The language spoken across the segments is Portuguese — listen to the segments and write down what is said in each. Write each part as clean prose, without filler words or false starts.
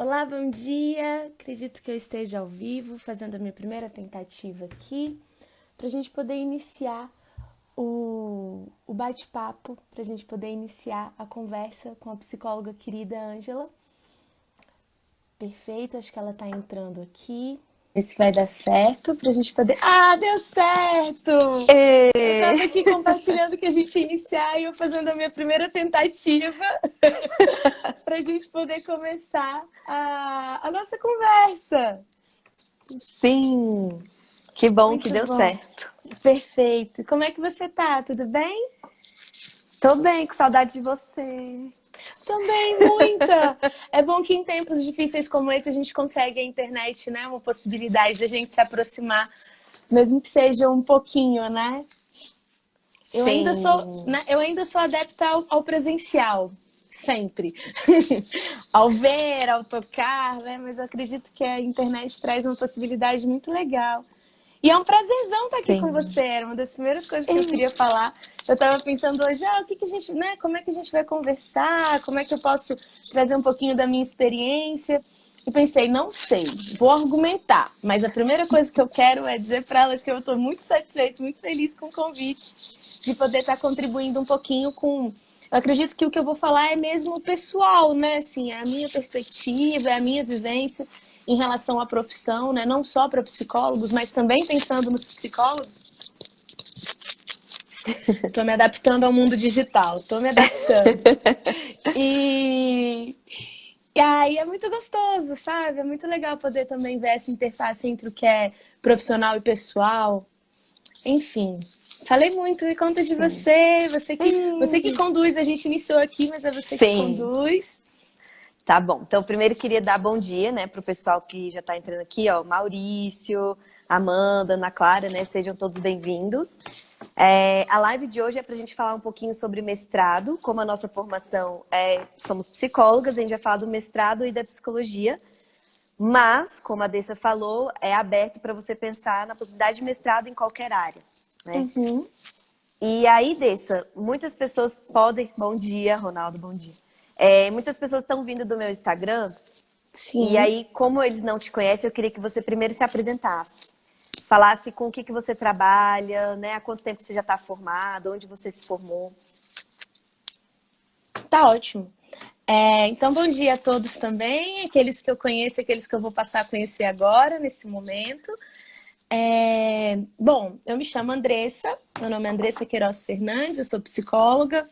Olá, bom dia. Acredito que eu esteja ao vivo, fazendo a minha primeira tentativa aqui, para a gente poder iniciar o bate-papo, para a gente poder iniciar a conversa com a psicóloga querida Ângela. Perfeito, acho que ela está entrando aqui. Ver se vai dar certo para a gente poder. Ah, deu certo! Eu estava aqui compartilhando que a gente ia iniciar e eu fazendo a minha primeira tentativa para a gente poder começar a nossa conversa. Sim, que bom que Muito deu bom. certo. Perfeito. Como é que você tá? Tudo bem? Tô bem, com saudade de você. Também, muita! É bom que em tempos difíceis como esse a gente consegue a internet, né? Uma possibilidade da gente se aproximar, mesmo que seja um pouquinho, né? Eu ainda sou, Sim, né? Eu ainda sou adepta ao presencial, sempre. Ao ver, ao tocar, né? Mas eu acredito que a internet traz uma possibilidade muito legal. E é um prazerzão estar aqui com sim. você. Era uma das primeiras coisas que eu queria falar. Eu estava pensando hoje, o que que a gente, né? Como é que a gente vai conversar? Como é que eu posso trazer um pouquinho da minha experiência? E pensei, não sei, vou argumentar. Mas a primeira coisa que eu quero é dizer para ela que eu estou muito satisfeita, muito feliz com o convite de poder estar contribuindo um pouquinho com. Eu acredito que o que eu vou falar é mesmo pessoal, né? Assim, é a minha perspectiva, é a minha vivência em relação à profissão, né? Não só para psicólogos, mas também pensando nos psicólogos. Estou me adaptando ao mundo digital, estou me adaptando. E, e aí é muito gostoso, sabe? É muito legal poder também ver essa interface entre o que é profissional e pessoal. Enfim, falei muito, me conta de Sim. você, você que conduz, a gente iniciou aqui, mas é você que Sim, conduz. tá bom. Então, primeiro queria dar bom dia, né, pro pessoal que já tá entrando aqui, ó, Maurício, Amanda, Ana Clara, né, sejam todos bem-vindos. A live de hoje é pra gente falar um pouquinho sobre mestrado, como a nossa formação somos psicólogas, a gente vai falar do mestrado e da psicologia. Mas, como a Dessa falou, é aberto para você pensar na possibilidade de mestrado em qualquer área, né? Uhum. E aí, Dessa, muitas pessoas podem... Bom dia, Ronaldo, bom dia. Muitas pessoas estão vindo do meu Instagram, e Sim. aí, como eles não te conhecem, eu queria que você primeiro se apresentasse. Falasse com o que você trabalha, né? Há quanto tempo você já está formado, onde você se formou. Tá ótimo. Então, bom dia a todos também, aqueles que eu conheço, aqueles que eu vou passar a conhecer agora, nesse momento. Bom, eu me chamo Andressa, meu nome é Andressa Queiroz Fernandes, eu sou psicóloga,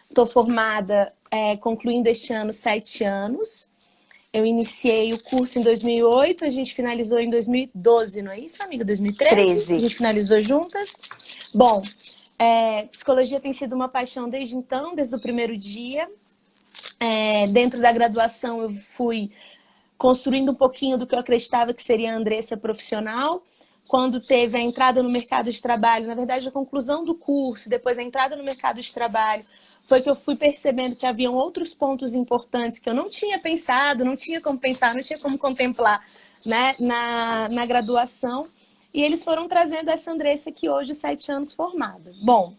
estou formada, concluindo este ano 7 anos. Eu iniciei o curso em 2008, a gente finalizou em 2012, não é isso, amiga? 2013? A 13. gente finalizou juntas. Bom, psicologia tem sido uma paixão desde então, desde o primeiro dia. Dentro da graduação eu fui construindo um pouquinho do que eu acreditava que seria a Andressa profissional. Quando teve a entrada no mercado de trabalho, na verdade a conclusão do curso, depois a entrada no mercado de trabalho, foi que eu fui percebendo que haviam outros pontos importantes que eu não tinha pensado, não tinha como pensar, não tinha como contemplar, né, na graduação. E eles foram trazendo essa Andressa aqui hoje, 7 anos formada. Bom,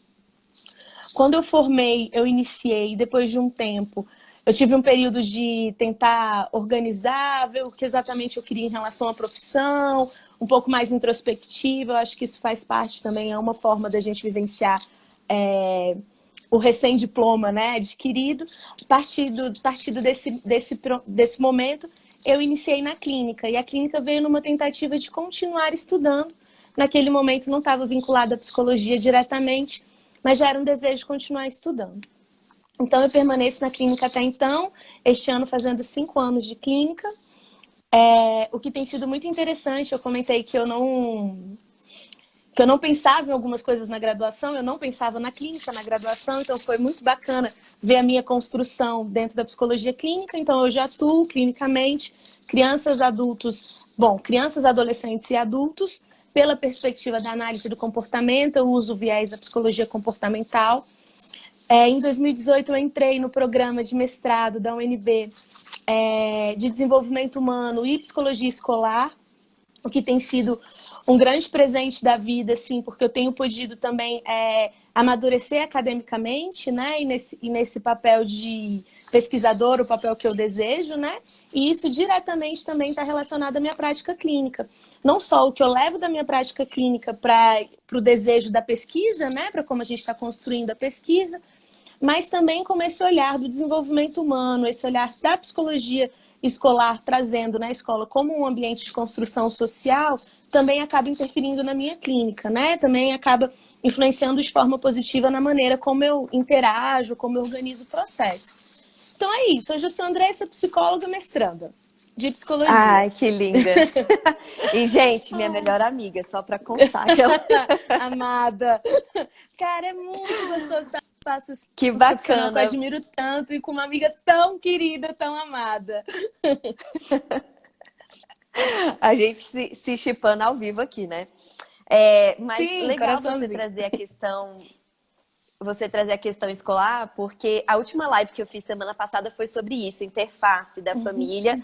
quando eu formei, eu iniciei, depois de um tempo, eu tive um período de tentar organizar, ver o que exatamente eu queria em relação à profissão, um pouco mais introspectiva. Eu acho que isso faz parte também, é uma forma da gente vivenciar o recém-diploma, né, adquirido. Partido desse momento, eu iniciei na clínica, e a clínica veio numa tentativa de continuar estudando. Naquele momento não estava vinculada à psicologia diretamente, mas já era um desejo de continuar estudando. Então eu permaneço na clínica até então, este ano fazendo 5 anos de clínica. O que tem sido muito interessante, eu comentei que eu não pensava em algumas coisas na graduação, eu não pensava na clínica, na graduação, então foi muito bacana ver a minha construção dentro da psicologia clínica. Então eu já atuo clinicamente, crianças, adultos, crianças, adolescentes e adultos, pela perspectiva da análise do comportamento. Eu uso o viés da psicologia comportamental. Em 2018 eu entrei no programa de mestrado da UNB, de desenvolvimento humano e psicologia escolar. o que tem sido um grande presente da vida, assim, porque eu tenho podido também amadurecer academicamente, né? E nesse papel de pesquisador, o papel que eu desejo, né? E isso diretamente também está relacionado à minha prática clínica. Não só o que eu levo da minha prática clínica para o desejo da pesquisa, né? Para como a gente está construindo a pesquisa, mas também como esse olhar do desenvolvimento humano, esse olhar da psicologia escolar, trazendo na escola como um ambiente de construção social, também acaba interferindo na minha clínica, né? Também acaba influenciando de forma positiva na maneira como eu interajo, como eu organizo o processo. Então é isso, hoje eu sou Andressa, psicóloga mestranda de psicologia. Ai, que linda! E, gente, minha melhor amiga, só para constar que ela... Amada. Cara, é muito gostoso estar no espaço assim, Que com um profissional que eu bacana! admiro tanto e com uma amiga tão querida, tão amada. A gente se chipando ao vivo aqui, né? Mas Sim, legal você coraçãozinho. trazer a questão escolar, porque a última live que eu fiz semana passada foi sobre isso, interface da família,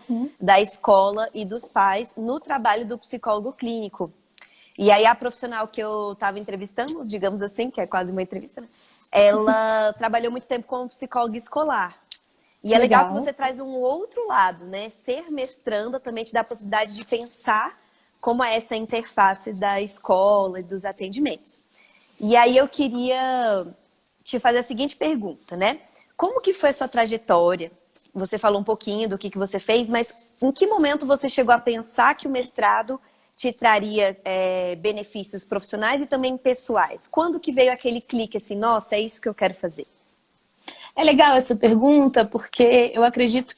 da escola e dos pais no trabalho do psicólogo clínico. E aí a profissional que eu estava entrevistando, digamos assim, que é quase uma entrevista, né? Ela trabalhou muito tempo como psicóloga escolar. E é legal que Legal. você traz um outro lado, né? Ser mestranda também te dá a possibilidade de pensar como é essa interface da escola e dos atendimentos. E aí eu queria te fazer a seguinte pergunta, né? Como que foi a sua trajetória? Você falou um pouquinho do que você fez, mas em que momento você chegou a pensar que o mestrado te traria benefícios profissionais e também pessoais? Quando que veio aquele clique assim, nossa, é isso que eu quero fazer? É legal essa pergunta, porque eu acredito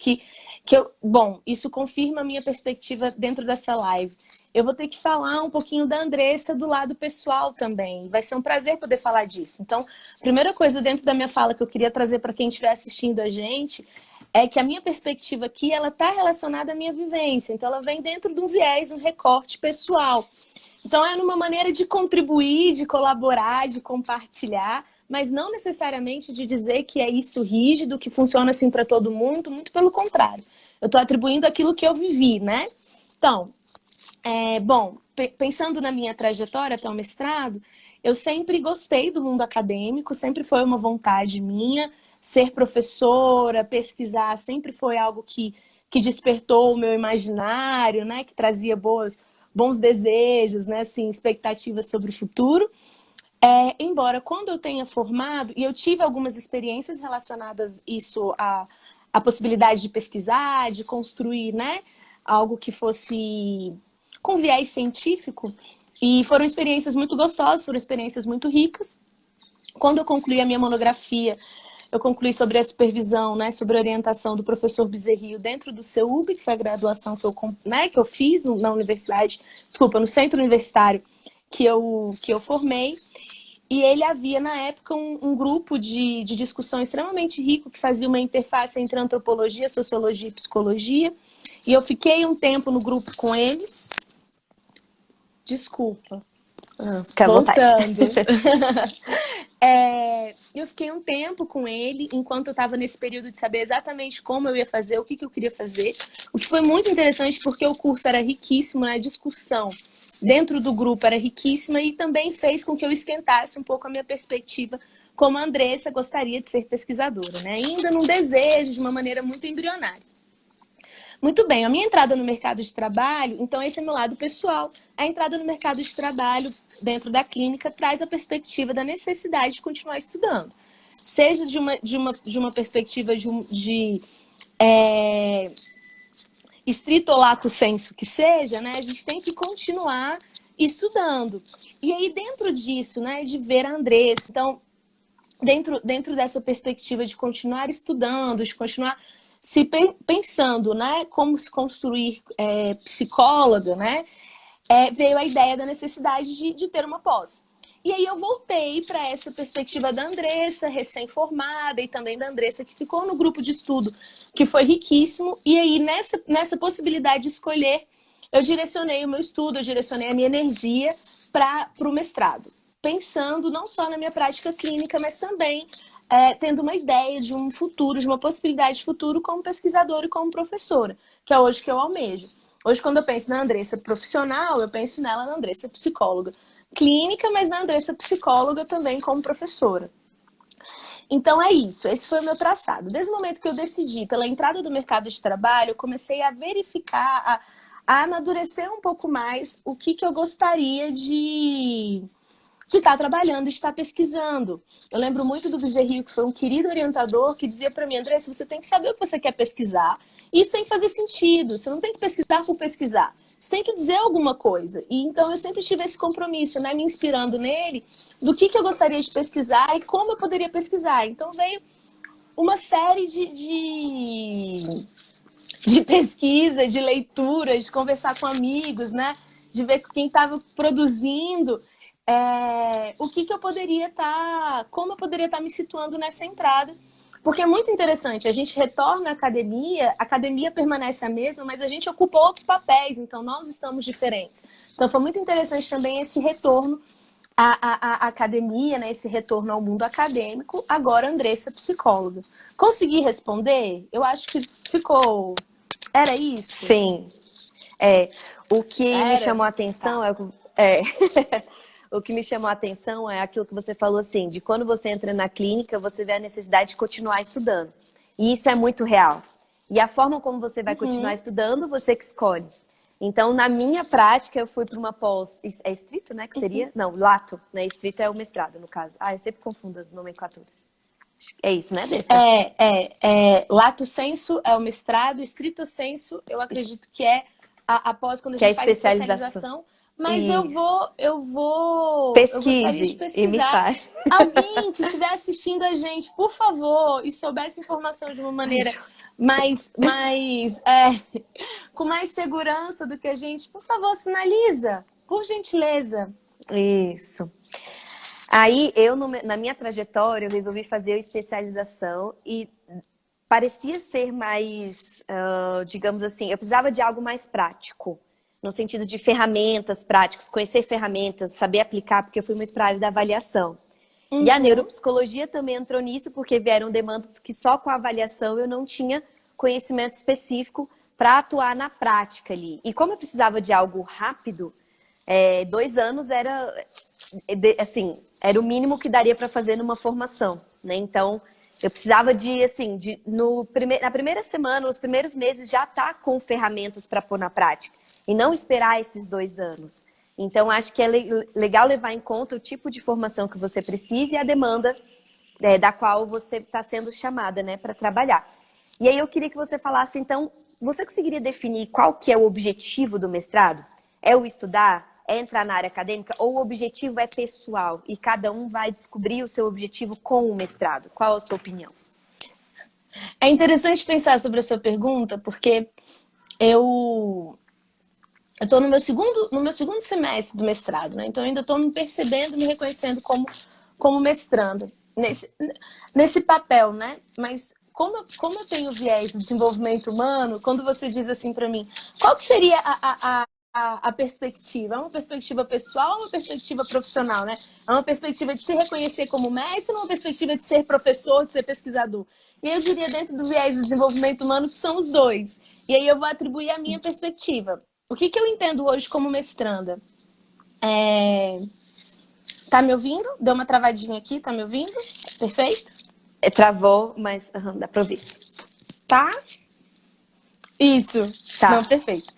bom, isso confirma a minha perspectiva dentro dessa live. Eu vou ter que falar um pouquinho da Andressa do lado pessoal também. Vai ser um prazer poder falar disso. Então, a primeira coisa dentro da minha fala que eu queria trazer para quem estiver assistindo a gente é que a minha perspectiva aqui, ela está relacionada à minha vivência. Então, ela vem dentro de um viés, um recorte pessoal. Então, é numa maneira de contribuir, de colaborar, de compartilhar, mas não necessariamente de dizer que é isso rígido, que funciona assim para todo mundo, muito pelo contrário. Eu estou atribuindo aquilo que eu vivi, né? Então, bom, pensando na minha trajetória até o mestrado, eu sempre gostei do mundo acadêmico, sempre foi uma vontade minha. Ser professora, pesquisar, sempre foi algo que despertou o meu imaginário, né? Que trazia bons desejos, né? Assim, expectativas sobre o futuro. Embora quando eu tenha formado, e eu tive algumas experiências relacionadas isso à possibilidade de pesquisar, de construir, né, algo que fosse com viés científico, e foram experiências muito gostosas, foram experiências muito ricas. Quando eu concluí a minha monografia, eu concluí sobre a supervisão, né, sobre a orientação do professor Bezerrio dentro do CEUB, que foi a graduação que eu fiz na universidade, desculpa, no centro universitário que eu formei. E ele havia, na época, um grupo de discussão extremamente rico que fazia uma interface entre antropologia, sociologia e psicologia. E eu fiquei um tempo no grupo com eles. Desculpa. Fica à vontade. Voltando. Eu fiquei um tempo com ele, enquanto eu estava nesse período de saber exatamente como eu ia fazer, o que eu queria fazer. O que foi muito interessante, porque o curso era riquíssimo na discussão. Dentro do grupo era riquíssima e também fez com que eu esquentasse um pouco a minha perspectiva como a Andressa gostaria de ser pesquisadora, né? Ainda num desejo, de uma maneira muito embrionária. Muito bem, a minha entrada no mercado de trabalho, então esse é meu lado pessoal. A entrada no mercado de trabalho dentro da clínica traz a perspectiva da necessidade de continuar estudando. Seja de uma perspectiva estrito lato sensu que seja, né? A gente tem que continuar estudando. E aí dentro disso, né, de ver a Andressa, então dentro dessa perspectiva de continuar estudando, de continuar se pensando, né, como se construir psicóloga, né, veio a ideia da necessidade de ter uma pós. E aí eu voltei para essa perspectiva da Andressa, recém-formada, e também da Andressa, que ficou no grupo de estudo, que foi riquíssimo. E aí, nessa possibilidade de escolher, eu direcionei o meu estudo, eu direcionei a minha energia para o mestrado. Pensando não só na minha prática clínica, mas também tendo uma ideia de um futuro, de uma possibilidade de futuro como pesquisadora e como professora, que é hoje que eu almejo. Hoje, quando eu penso na Andressa profissional, eu penso nela na Andressa psicóloga clínica, mas na Andressa psicóloga também como professora. Então é isso, esse foi o meu traçado. Desde o momento que eu decidi pela entrada do mercado de trabalho, eu comecei a verificar, a amadurecer um pouco mais o que eu gostaria de estar trabalhando, de estar pesquisando. Eu lembro muito do Bezerril, que foi um querido orientador, que dizia para mim, Andressa, você tem que saber o que você quer pesquisar. E isso tem que fazer sentido. Você não tem que pesquisar por pesquisar. Você tem que dizer alguma coisa. E então eu sempre tive esse compromisso, né, me inspirando nele, do que eu gostaria de pesquisar e como eu poderia pesquisar. Então veio uma série de pesquisa, de leitura, de conversar com amigos, né? De ver quem estava produzindo, o que eu poderia estar, como eu poderia estar me situando nessa entrada. Porque é muito interessante, a gente retorna à academia, a academia permanece a mesma, mas a gente ocupa outros papéis, então nós estamos diferentes. Então foi muito interessante também esse retorno à academia, né, esse retorno ao mundo acadêmico, agora Andressa psicóloga. Consegui responder? Eu acho que ficou... Era isso? Sim. O que me chamou a atenção Tá. o que me chamou a atenção é aquilo que você falou assim, de quando você entra na clínica, você vê a necessidade de continuar estudando. E isso é muito real. E a forma como você vai continuar estudando, você que escolhe. Então, na minha prática, eu fui para uma pós... É escrito, né? Que seria? Não, lato, né? Escrito é o mestrado, no caso. Eu sempre confundo as nomenclaturas. É isso, né, Dessa? Lato sensu é o mestrado, estrito sensu, eu acredito que é após quando a Que é a gente faz especialização. especialização, mas Isso. eu gostaria de Pesquise e me pesquisar. fale. Alguém que estiver assistindo a gente, por favor, e soubesse informação de uma maneira com mais segurança do que a gente, por favor, sinaliza, por gentileza. Isso. Aí, na minha trajetória, eu resolvi fazer a especialização e parecia ser mais, digamos assim, eu precisava de algo mais prático, no sentido de ferramentas práticas, conhecer ferramentas, saber aplicar, porque eu fui muito para a área da avaliação. E a neuropsicologia também entrou nisso, porque vieram demandas que só com a avaliação eu não tinha conhecimento específico para atuar na prática ali. E como eu precisava de algo rápido, 2 anos era, assim, era o mínimo que daria para fazer numa formação, né? Então, eu precisava na primeira semana, nos primeiros meses, já estar com ferramentas para pôr na prática. E não esperar esses 2 anos. Então, acho que é legal levar em conta o tipo de formação que você precisa e a demanda da qual você está sendo chamada, né, para trabalhar. E aí eu queria que você falasse, então, você conseguiria definir qual que é o objetivo do mestrado? É o estudar? É entrar na área acadêmica? Ou o objetivo é pessoal e cada um vai descobrir o seu objetivo com o mestrado? Qual a sua opinião? É interessante pensar sobre a sua pergunta, porque eu estou no meu segundo semestre do mestrado, né? Então eu ainda estou me percebendo, me reconhecendo como mestranda nesse papel, né? Mas como eu tenho viés do desenvolvimento humano, quando você diz assim para mim, qual que seria a perspectiva? É uma perspectiva pessoal ou uma perspectiva profissional, né? É uma perspectiva de se reconhecer como mestre ou uma perspectiva de ser professor, de ser pesquisador? E eu diria dentro do viés do desenvolvimento humano que são os dois. E aí eu vou atribuir a minha perspectiva. O que eu entendo hoje como mestranda? Tá me ouvindo? Deu uma travadinha aqui, tá me ouvindo? Perfeito? Travou, mas dá pra ouvir. Tá? Isso. Tá. Não, perfeito.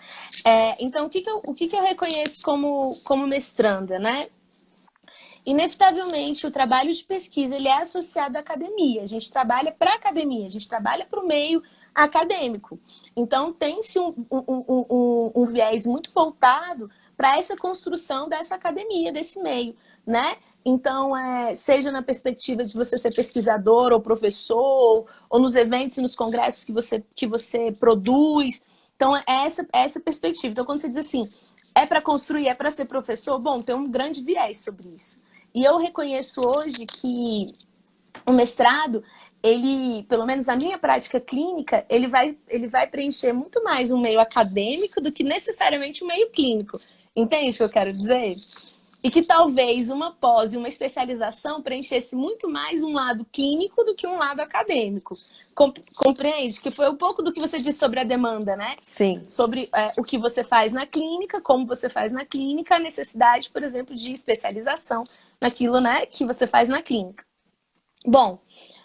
Então, o que eu reconheço como mestranda, né? Inevitavelmente, o trabalho de pesquisa ele é associado à academia. A gente trabalha para a academia, a gente trabalha para o meio acadêmico. Então, tem-se um viés muito voltado para essa construção dessa academia, desse meio, né? Então, seja na perspectiva de você ser pesquisador ou professor, ou nos eventos e nos congressos que você produz. Então, é essa perspectiva. Então, quando você diz assim, é para construir, é para ser professor, bom, tem um grande viés sobre isso. E eu reconheço hoje que o mestrado, ele, pelo menos na minha prática clínica, ele vai preencher muito mais um meio acadêmico do que necessariamente um meio clínico. Entende o que eu quero dizer? E que talvez uma pós e uma especialização preenchesse muito mais um lado clínico do que um lado acadêmico. Compreende? Que foi um pouco do que você disse sobre a demanda, né? Sim. Sobre o que você faz na clínica, como você faz na clínica, a necessidade, por exemplo, de especialização naquilo, né, que você faz na clínica. Bom,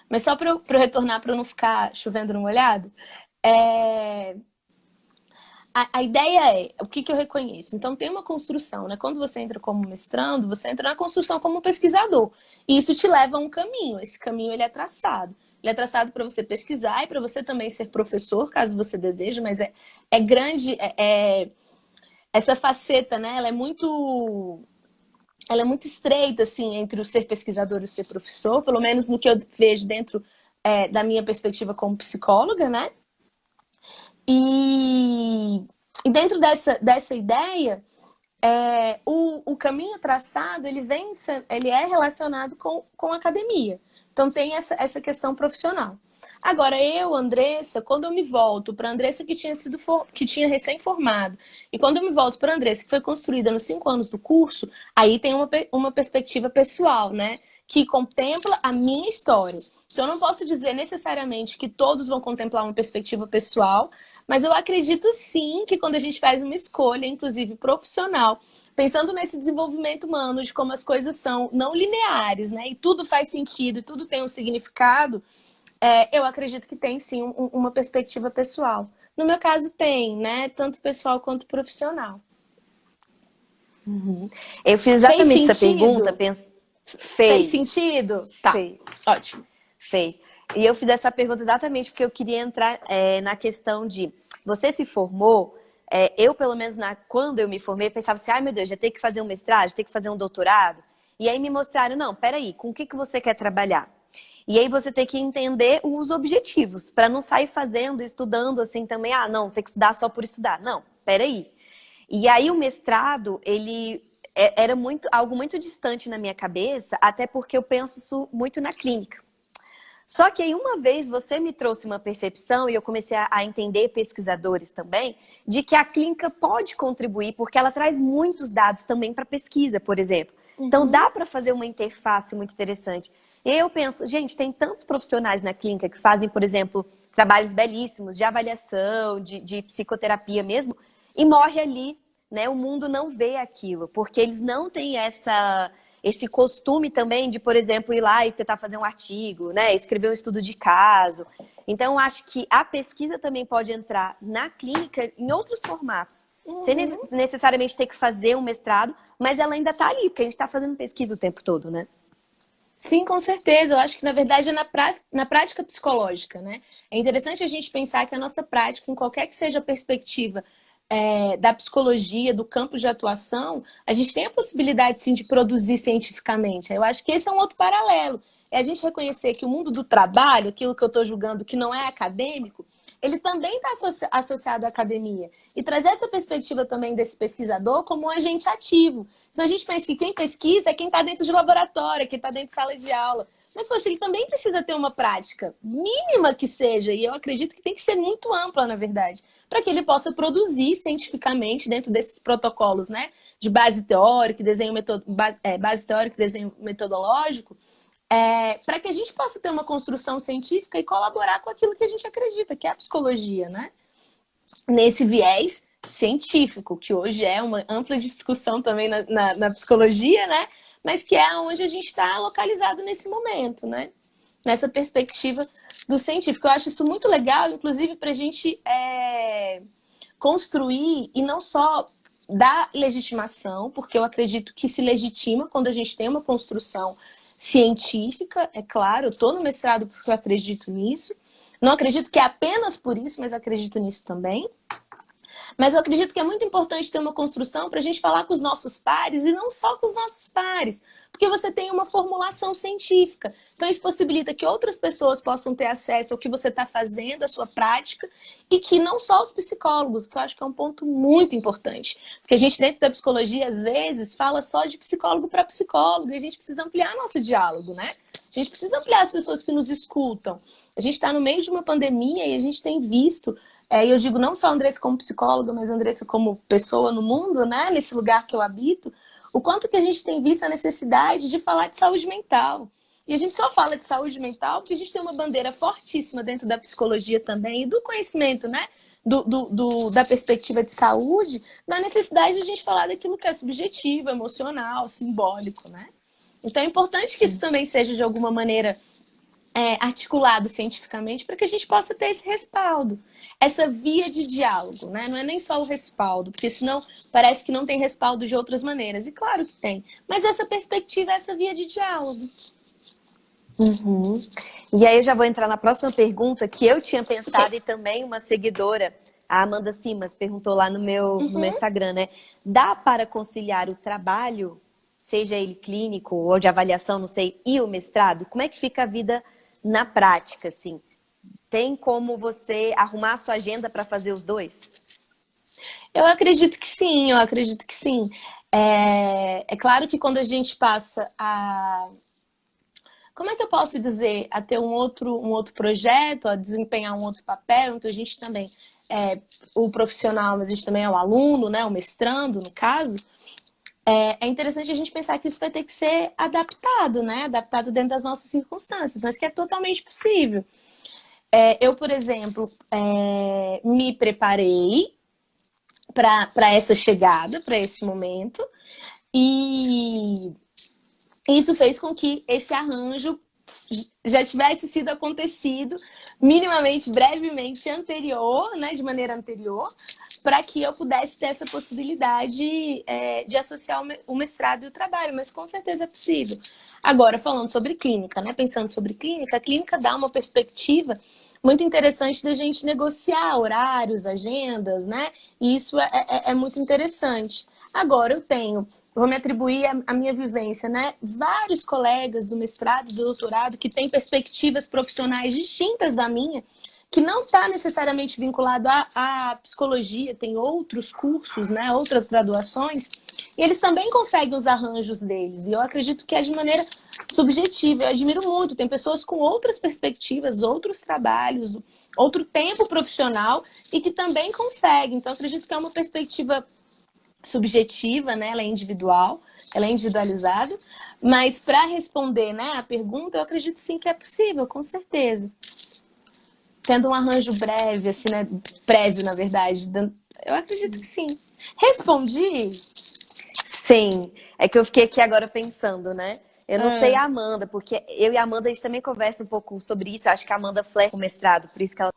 mas só para eu retornar, para não ficar chovendo no molhado, a ideia é, o que eu reconheço? Então, tem uma construção, né? Quando você entra como mestrando, você entra na construção como pesquisador. E isso te leva a um caminho. Esse caminho, ele é traçado. Ele é traçado para você pesquisar e para você também ser professor, caso você deseje, mas é grande, essa faceta, né? Ela é muito estreita, assim, entre o ser pesquisador e o ser professor, pelo menos no que eu vejo dentro da minha perspectiva como psicóloga, né? E dentro dessa ideia, o caminho traçado, ele é relacionado com a academia. Então, tem essa questão profissional. Agora, eu, Andressa, quando eu me volto para a Andressa que tinha recém-formado, e quando eu me volto para a Andressa, que foi construída nos 5 anos do curso, aí tem uma perspectiva pessoal, né? Que contempla a minha história. Então, eu não posso dizer necessariamente que todos vão contemplar uma perspectiva pessoal, mas eu acredito sim que quando a gente faz uma escolha, inclusive profissional, pensando nesse desenvolvimento humano, de como as coisas são não lineares, né? E tudo faz sentido, e tudo tem um significado, eu acredito que tem sim uma perspectiva pessoal. No meu caso tem, né? Tanto pessoal quanto profissional. Uhum. Eu fiz Fez exatamente essa pergunta, sentido? Fez fez, sentido? Tá, fez, ótimo. fez. E eu fiz essa pergunta exatamente porque eu queria entrar na questão de você se formou. Eu, pelo menos, quando eu me formei, pensava assim, ai meu Deus, já tem que fazer um mestrado, já tem que fazer um doutorado. E aí me mostraram, não, peraí, com o que você quer trabalhar? E aí você tem que entender os objetivos, para não sair fazendo, estudando assim também, não, tem que estudar só por estudar. Não, peraí. E aí o mestrado, ele era algo muito distante na minha cabeça, até porque eu penso isso muito na clínica. Só que aí uma vez você me trouxe uma percepção, e eu comecei a entender pesquisadores também, de que a clínica pode contribuir, porque ela traz muitos dados também para pesquisa, por exemplo. Então dá para fazer uma interface muito interessante. E aí eu penso, gente, tem tantos profissionais na clínica que fazem, por exemplo, trabalhos belíssimos de avaliação, de psicoterapia mesmo, e morre ali, né? O mundo não vê aquilo, porque eles não têm esse costume também de, por exemplo, ir lá e tentar fazer um artigo, né? Escrever um estudo de caso. Então, eu acho que a pesquisa também pode entrar na clínica em outros formatos. Sem necessariamente ter que fazer um mestrado, mas ela ainda está ali, porque a gente está fazendo pesquisa o tempo todo, né? Sim, com certeza. Eu acho que, na verdade, é na prática psicológica, né? É interessante a gente pensar que a nossa prática, em qualquer que seja a perspectiva da psicologia, do campo de atuação, a gente tem a possibilidade, sim, de produzir cientificamente. Eu acho que esse é um outro paralelo. É a gente reconhecer que o mundo do trabalho, aquilo que eu estou julgando que não é acadêmico, ele também está associado à academia. E trazer essa perspectiva também desse pesquisador como um agente ativo. Então a gente pensa que quem pesquisa é quem está dentro de laboratório, quem está dentro de sala de aula. Mas, poxa, ele também precisa ter uma prática, mínima que seja, e eu acredito que tem que ser muito ampla, na verdade, para que ele possa produzir cientificamente dentro desses protocolos, né? De base teórica, base teórica, desenho metodológico, para que a gente possa ter uma construção científica e colaborar com aquilo que a gente acredita, que é a psicologia, né? Nesse viés científico, que hoje é uma ampla discussão também na psicologia, né? Mas que é onde a gente está localizado nesse momento, né? Nessa perspectiva do científico. Eu acho isso muito legal, inclusive para a gente construir e não só dar legitimação, porque eu acredito que se legitima quando a gente tem uma construção científica, é claro, eu estou no mestrado porque eu acredito nisso. Não acredito que é apenas por isso, mas acredito nisso também. Mas eu acredito que é muito importante ter uma construção para a gente falar com os nossos pares e não só com os nossos pares, porque você tem uma formulação científica. Então isso possibilita que outras pessoas possam ter acesso ao que você está fazendo, à sua prática, e que não só os psicólogos, que eu acho que é um ponto muito importante. Porque a gente dentro da psicologia, às vezes, fala só de psicólogo para psicólogo, e a gente precisa ampliar nosso diálogo, né? A gente precisa ampliar as pessoas que nos escutam. A gente está no meio de uma pandemia e a gente tem visto, e eu digo não só a Andressa como psicóloga, mas a Andressa como pessoa no mundo, né? Nesse lugar que eu habito, o quanto que a gente tem visto a necessidade de falar de saúde mental. E a gente só fala de saúde mental porque a gente tem uma bandeira fortíssima dentro da psicologia também e do conhecimento, né? Da perspectiva de saúde, da necessidade de a gente falar daquilo que é subjetivo, emocional, simbólico, né? Então é importante que isso também seja de alguma maneira articulado cientificamente para que a gente possa ter esse respaldo, essa via de diálogo, né? Não é nem só o respaldo, porque senão parece que não tem respaldo de outras maneiras. E claro que tem, mas essa perspectiva, essa via de diálogo. Uhum. E aí eu já vou entrar na próxima pergunta que eu tinha pensado e também uma seguidora, a Amanda Simas, perguntou lá no meu Instagram, né? Dá para conciliar o trabalho, seja ele clínico ou de avaliação, não sei, e o mestrado? Como é que fica a vida na prática, assim? Tem como você arrumar a sua agenda para fazer os dois? Eu acredito que sim, eu acredito que sim. É claro que quando a gente passa a... Como é que eu posso dizer? A ter um outro projeto, a desempenhar um outro papel, então a gente também o profissional, mas a gente também é o aluno, né? O mestrando, no caso. É interessante a gente pensar que isso vai ter que ser adaptado, né? Adaptado dentro das nossas circunstâncias, mas que é totalmente possível. Eu, por exemplo, me preparei para essa chegada, para esse momento, e isso fez com que esse arranjo já tivesse sido acontecido minimamente, brevemente anterior, né, de maneira anterior, para que eu pudesse ter essa possibilidade de associar o mestrado e o trabalho, mas com certeza é possível. Agora, falando sobre clínica, né, pensando sobre clínica, a clínica dá uma perspectiva muito interessante da gente negociar horários, agendas, né, e isso é muito interessante. Agora eu vou me atribuir a minha vivência, né? Vários colegas do mestrado, do doutorado, que têm perspectivas profissionais distintas da minha, que não está necessariamente vinculado à psicologia, tem outros cursos, né? Outras graduações, e eles também conseguem os arranjos deles. E eu acredito que é de maneira subjetiva. Eu admiro muito. Tem pessoas com outras perspectivas, outros trabalhos, outro tempo profissional e que também conseguem. Então, eu acredito que é uma perspectiva subjetiva, né? Ela é individual, ela é individualizada, mas para responder, né, a pergunta, eu acredito sim que é possível, com certeza. Tendo um arranjo breve, assim, né, prévio, na verdade, eu acredito que sim. Respondi? Sim, é que eu fiquei aqui agora pensando, né? Eu não sei a Amanda, porque eu e a Amanda a gente também conversa um pouco sobre isso. Eu acho que a Amanda flerta com o mestrado, por isso que ela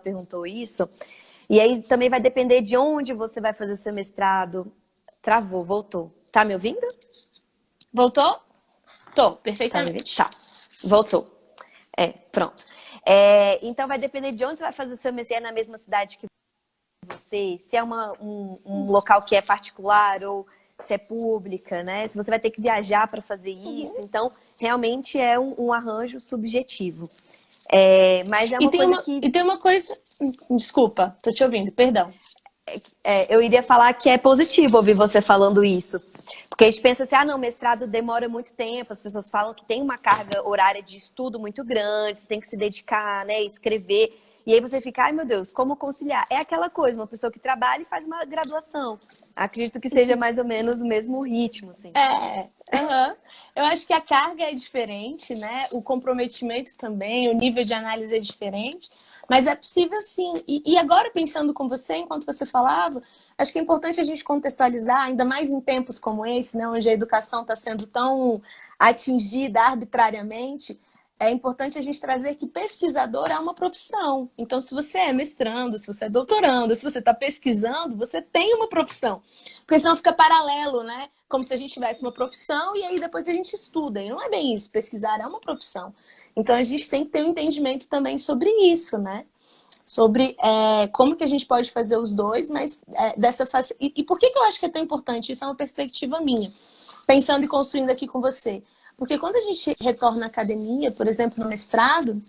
perguntou isso. E aí também vai depender de onde você vai fazer o seu mestrado. Travou, voltou. Tá me ouvindo? Voltou? Tô, Tá me ouvindo? perfeitamente. Tá, voltou. Pronto. Então vai depender de onde você vai fazer o seu mestrado, na mesma cidade que você, se é um local que é particular ou se é pública, né? Se você vai ter que viajar para fazer isso. Então, realmente é um arranjo subjetivo. Mas é uma coisa que... E tem uma coisa... Desculpa, tô te ouvindo, perdão. eu iria falar que é positivo ouvir você falando isso. Porque a gente pensa assim, não, mestrado demora muito tempo, as pessoas falam que tem uma carga horária de estudo muito grande, você tem que se dedicar, né, escrever. E aí você fica, ai meu Deus, como conciliar? É aquela coisa, uma pessoa que trabalha e faz uma graduação. Acredito que seja mais ou menos o mesmo ritmo, assim. Eu acho que a carga é diferente, né? O comprometimento também, o nível de análise é diferente, mas é possível sim. E agora, pensando com você, enquanto você falava, acho que é importante a gente contextualizar, ainda mais em tempos como esse, né? Onde a educação está sendo tão atingida arbitrariamente, é importante a gente trazer que pesquisador é uma profissão. Então, se você é mestrando, se você é doutorando, se você está pesquisando, você tem uma profissão. Porque senão fica paralelo, né? Como se a gente tivesse uma profissão e aí depois a gente estuda. E não é bem isso. Pesquisar é uma profissão. Então, a gente tem que ter um entendimento também sobre isso, né? Sobre como que a gente pode fazer os dois, mas dessa e por que eu acho que é tão importante? Isso é uma perspectiva minha. Pensando e construindo aqui com você. Porque quando a gente retorna à academia, por exemplo, no mestrado,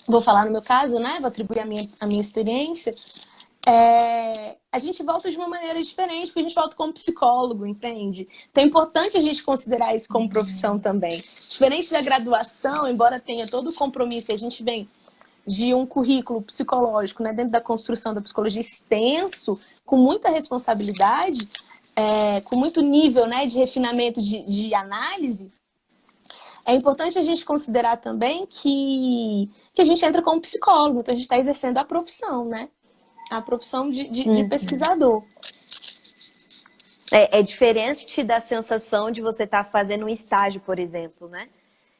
vou falar no meu caso, né? Vou atribuir a minha experiência. A gente volta de uma maneira diferente, porque a gente volta como psicólogo, entende? Então é importante a gente considerar isso como profissão também. Diferente da graduação, embora tenha todo o compromisso, a gente vem de um currículo psicológico, né, dentro da construção da psicologia extenso, com muita responsabilidade, com muito nível, né, de refinamento de análise, é importante a gente considerar também que a gente entra como psicólogo, então a gente está exercendo a profissão, né? A profissão de pesquisador. É diferente da sensação de você estar fazendo um estágio, por exemplo, né?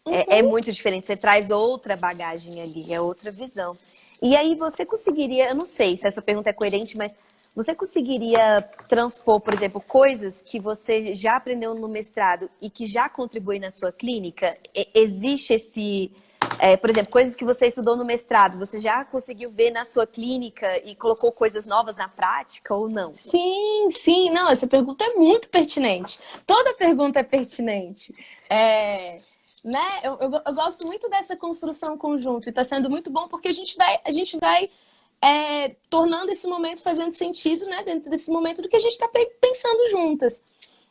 É muito diferente, você traz outra bagagem ali, é outra visão. E aí você conseguiria, eu não sei se essa pergunta é coerente, mas você conseguiria transpor, por exemplo, coisas que você já aprendeu no mestrado e que já contribuem na sua clínica? Existe esse, por exemplo, coisas que você estudou no mestrado, você já conseguiu ver na sua clínica e colocou coisas novas na prática ou não? Sim, sim. Não, essa pergunta é muito pertinente. Toda pergunta é pertinente. Né? Eu gosto muito dessa construção conjunta e está sendo muito bom porque a gente vai tornando esse momento fazendo sentido, né? Dentro desse momento do que a gente está pensando juntas.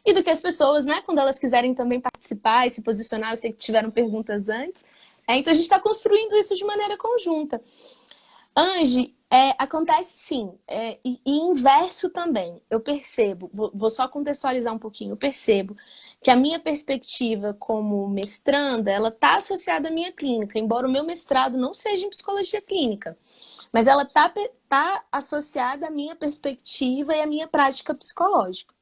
E do que as pessoas, né? Quando elas quiserem também participar e se posicionar, eu sei que tiveram perguntas antes. Então a gente está construindo isso de maneira conjunta. Ange, acontece sim, e inverso também. Eu percebo, vou só contextualizar um pouquinho, eu percebo que a minha perspectiva como mestranda, ela está associada à minha clínica, embora o meu mestrado não seja em psicologia clínica, mas ela tá associada à minha perspectiva e à minha prática psicológica.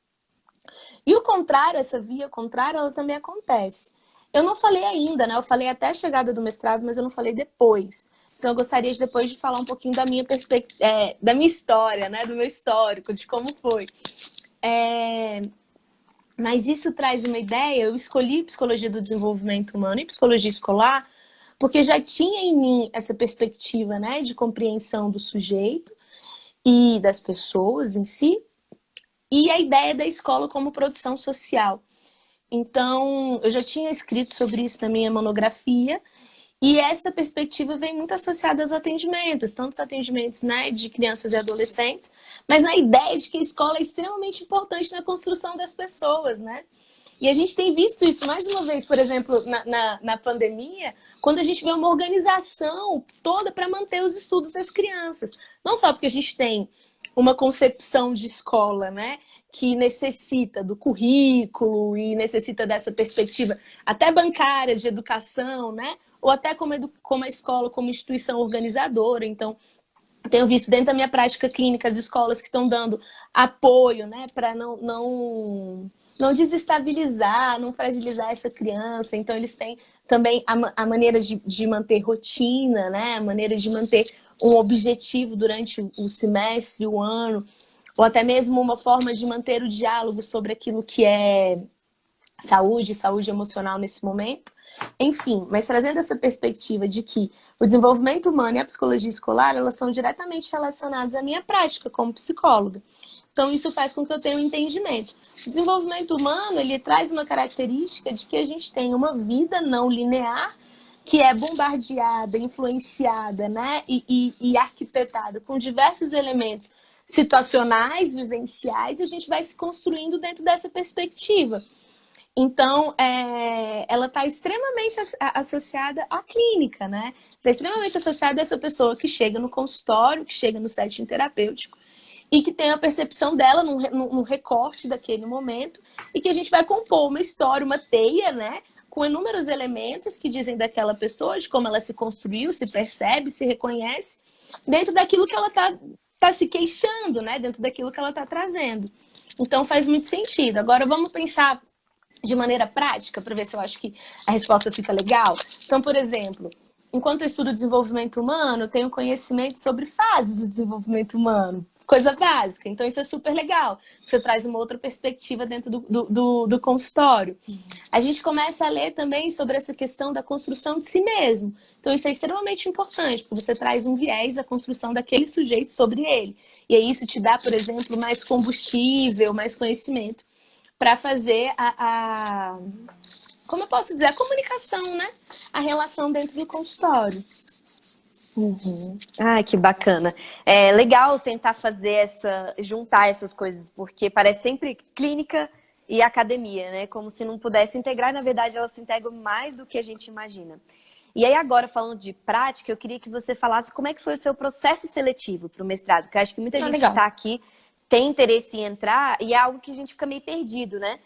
E o contrário, essa via contrária, ela também acontece. Eu não falei ainda, né? Eu falei até a chegada do mestrado, mas eu não falei depois. Então, eu gostaria depois de falar um pouquinho da minha da minha história, né? Do meu histórico, de como foi. Mas isso traz uma ideia. Eu escolhi psicologia do desenvolvimento humano e psicologia escolar porque já tinha em mim essa perspectiva, né? De compreensão do sujeito e das pessoas em si. E a ideia da escola como produção social. Então, eu já tinha escrito sobre isso na minha monografia, e essa perspectiva vem muito associada aos atendimentos, tanto os atendimentos, né, de crianças e adolescentes, mas na ideia de que a escola é extremamente importante na construção das pessoas, né? E a gente tem visto isso mais uma vez, por exemplo, na pandemia, quando a gente vê uma organização toda para manter os estudos das crianças. Não só porque a gente tem uma concepção de escola, né, que necessita do currículo e necessita dessa perspectiva até bancária de educação, né, ou até como a escola como instituição organizadora. Então, tenho visto dentro da minha prática clínica as escolas que estão dando apoio, né, para não desestabilizar, não fragilizar essa criança. Então, eles têm também a maneira de manter rotina, né, a maneira de manter um objetivo durante o semestre, o ano, ou até mesmo uma forma de manter o diálogo sobre aquilo que é saúde emocional nesse momento. Enfim, mas trazendo essa perspectiva de que o desenvolvimento humano e a psicologia escolar, elas são diretamente relacionadas à minha prática como psicóloga. Então, isso faz com que eu tenha um entendimento. O desenvolvimento humano, ele traz uma característica de que a gente tem uma vida não linear, que é bombardeada, influenciada, né, e arquitetada com diversos elementos situacionais, vivenciais, e a gente vai se construindo dentro dessa perspectiva. Então, ela está extremamente associada à clínica, né? Está extremamente associada a essa pessoa que chega no consultório, que chega no setting terapêutico e que tem a percepção dela num recorte daquele momento e que a gente vai compor uma história, uma teia, né? Com inúmeros elementos que dizem daquela pessoa, de como ela se construiu, se percebe, se reconhece, dentro daquilo que ela está se queixando, né? Dentro daquilo que ela está trazendo. Então, faz muito sentido. Agora, vamos pensar de maneira prática, para ver se eu acho que a resposta fica legal. Então, por exemplo, enquanto eu estudo desenvolvimento humano, eu tenho conhecimento sobre fases do desenvolvimento humano. Coisa básica. Então, isso é super legal. Você traz uma outra perspectiva dentro do consultório. A gente começa a ler também sobre essa questão da construção de si mesmo. Então, isso é extremamente importante, porque você traz um viés à construção daquele sujeito sobre ele. E aí isso te dá, por exemplo, mais combustível, mais conhecimento para fazer como eu posso dizer, a comunicação, né? A relação dentro do consultório. Uhum. Ah, que bacana. É legal tentar juntar essas coisas, porque parece sempre clínica e academia, né? Como se não pudesse integrar, na verdade elas se integram mais do que a gente imagina. E aí agora, falando de prática, eu queria que você falasse como é que foi o seu processo seletivo para o mestrado, porque eu acho que muita gente está aqui tem interesse em entrar e é algo que a gente fica meio perdido, né?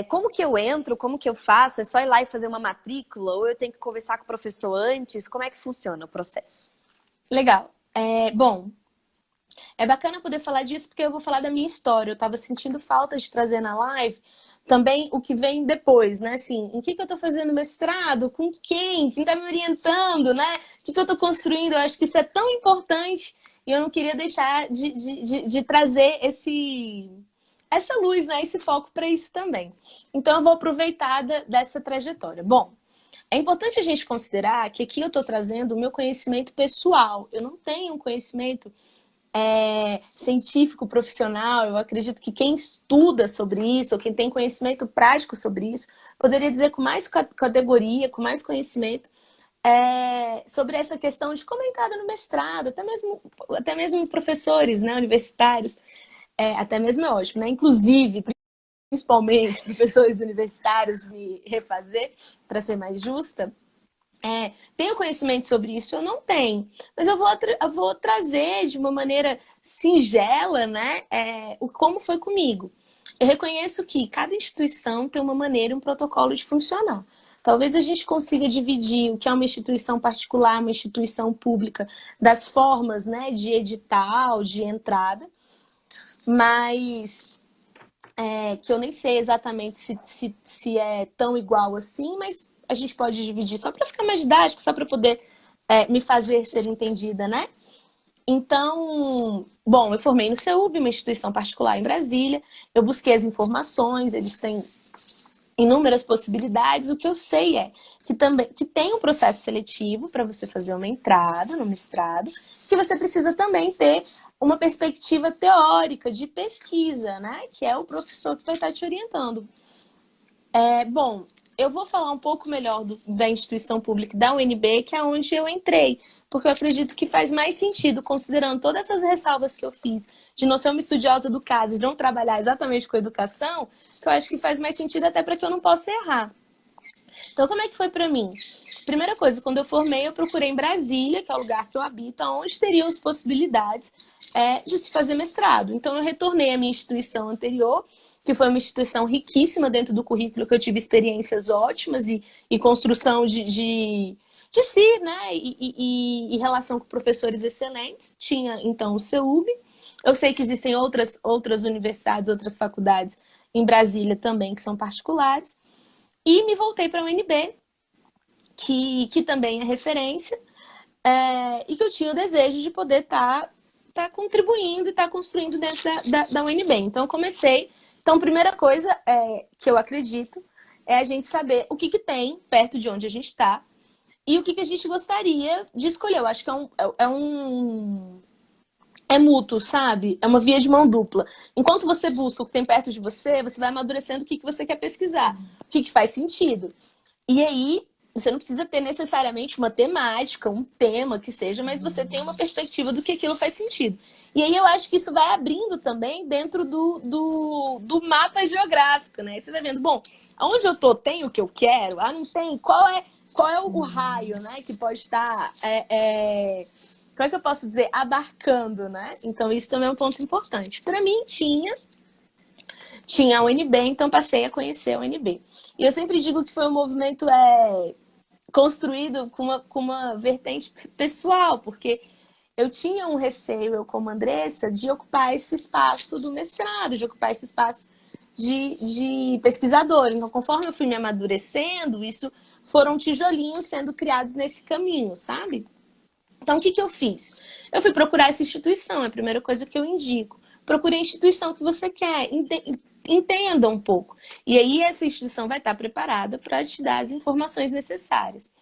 Como que eu entro? Como que eu faço? É só ir lá e fazer uma matrícula? Ou eu tenho que conversar com o professor antes? Como é que funciona o processo? Legal. Bom, é bacana poder falar disso porque eu vou falar da minha história. Eu estava sentindo falta de trazer na live também o que vem depois, né? Assim, em que eu estou fazendo mestrado? Com quem? Quem está me orientando, né? O que eu estou construindo? Eu acho que isso é tão importante e eu não queria deixar de trazer essa luz, né? Esse foco para isso também. Então, eu vou aproveitar dessa trajetória. Bom, é importante a gente considerar que aqui eu estou trazendo o meu conhecimento pessoal. Eu não tenho um conhecimento científico, profissional. Eu acredito que quem estuda sobre isso, ou quem tem conhecimento prático sobre isso, poderia dizer com mais categoria, com mais conhecimento, sobre essa questão de como é entrada no mestrado, até mesmo professores, né, universitários, até mesmo é ótimo, né? Inclusive, principalmente professores universitários, me refazer, para ser mais justa, tenho conhecimento sobre isso? Eu não tenho. Mas eu vou trazer de uma maneira singela, né, como foi comigo. Eu reconheço que cada instituição tem uma maneira, um protocolo de funcionar. Talvez a gente consiga dividir o que é uma instituição particular, uma instituição pública, das formas, né, de edital, de entrada, mas que eu nem sei exatamente se é tão igual assim, mas a gente pode dividir só para ficar mais didático, só para poder me fazer ser entendida, né? Então, bom, eu formei no CEUB, uma instituição particular em Brasília, eu busquei as informações, eles têm inúmeras possibilidades. O que eu sei é que tem um processo seletivo para você fazer uma entrada no mestrado, que você precisa também ter uma perspectiva teórica de pesquisa, né? Que é o professor que vai estar te orientando. Bom, eu vou falar um pouco melhor da instituição pública da UNB, que é onde eu entrei, porque eu acredito que faz mais sentido, considerando todas essas ressalvas que eu fiz, de não ser uma estudiosa do caso, de não trabalhar exatamente com educação, que eu acho que faz mais sentido até para que eu não possa errar. Então, como é que foi para mim? Primeira coisa, quando eu formei, eu procurei em Brasília, que é o lugar que eu habito, onde teriam as possibilidades de se fazer mestrado. Então, eu retornei à minha instituição anterior, que foi uma instituição riquíssima dentro do currículo, que eu tive experiências ótimas e construção de si, né? E relação com professores excelentes. Tinha, então, o CEUB. Eu sei que existem outras universidades, outras faculdades em Brasília também, que são particulares. E me voltei para a UNB, que também é referência, e que eu tinha o desejo de poder estar contribuindo e estar construindo dentro da UNB. Então, eu comecei. Então, primeira coisa que eu acredito é a gente saber o que tem perto de onde a gente está e o que a gente gostaria de escolher. Eu acho que é mútuo, sabe? É uma via de mão dupla. Enquanto você busca o que tem perto de você, você vai amadurecendo o que você quer pesquisar, o que faz sentido. E aí, você não precisa ter necessariamente uma temática, um tema que seja, mas você tem uma perspectiva do que aquilo faz sentido. E aí eu acho que isso vai abrindo também dentro do mapa geográfico, né? Você vai vendo, bom, aonde eu tô tem o que eu quero? Ah, não tem? Qual é o raio, né? Que pode estar... como é que eu posso dizer? Abarcando, né? Então isso também é um ponto importante. Para mim, tinha a UNB, então passei a conhecer a UNB. E eu sempre digo que foi um movimento construído com uma vertente pessoal, porque eu tinha um receio, eu como Andressa, de ocupar esse espaço do mestrado, de ocupar esse espaço de pesquisador. Então, conforme eu fui me amadurecendo, isso foram tijolinhos sendo criados nesse caminho, sabe? Então, o que eu fiz? Eu fui procurar essa instituição, é a primeira coisa que eu indico. Procure a instituição que você quer, entenda um pouco. E aí essa instituição vai estar preparada para te dar as informações necessárias.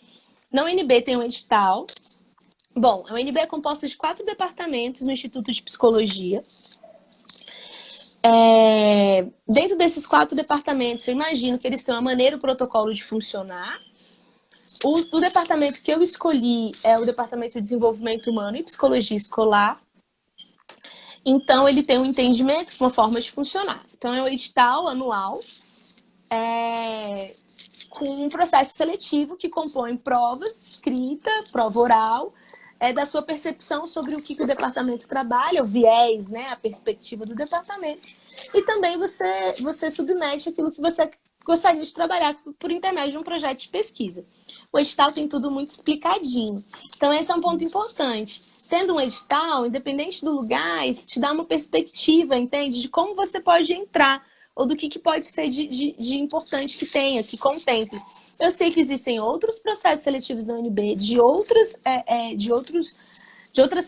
Na UNB tem um edital. Bom, a UNB é composta de 4 departamentos no Instituto de Psicologia. Dentro desses 4 departamentos, eu imagino que eles têm uma maneira, o protocolo de funcionar. O departamento que eu escolhi é o Departamento de Desenvolvimento Humano e Psicologia Escolar. Então, ele tem um entendimento, uma forma de funcionar. Então, é um edital anual com um processo seletivo que compõe provas, escrita, prova oral, da sua percepção sobre o que o departamento trabalha, o viés, né, a perspectiva do departamento. E também você submete aquilo que você gostaria de trabalhar por intermédio de um projeto de pesquisa. O edital tem tudo muito explicadinho. Então, esse é um ponto importante. Tendo um edital, independente do lugar, isso te dá uma perspectiva, entende? De como você pode entrar, ou do que pode ser de importante que tenha, que contemple. Eu sei que existem outros processos seletivos da UNB, de outras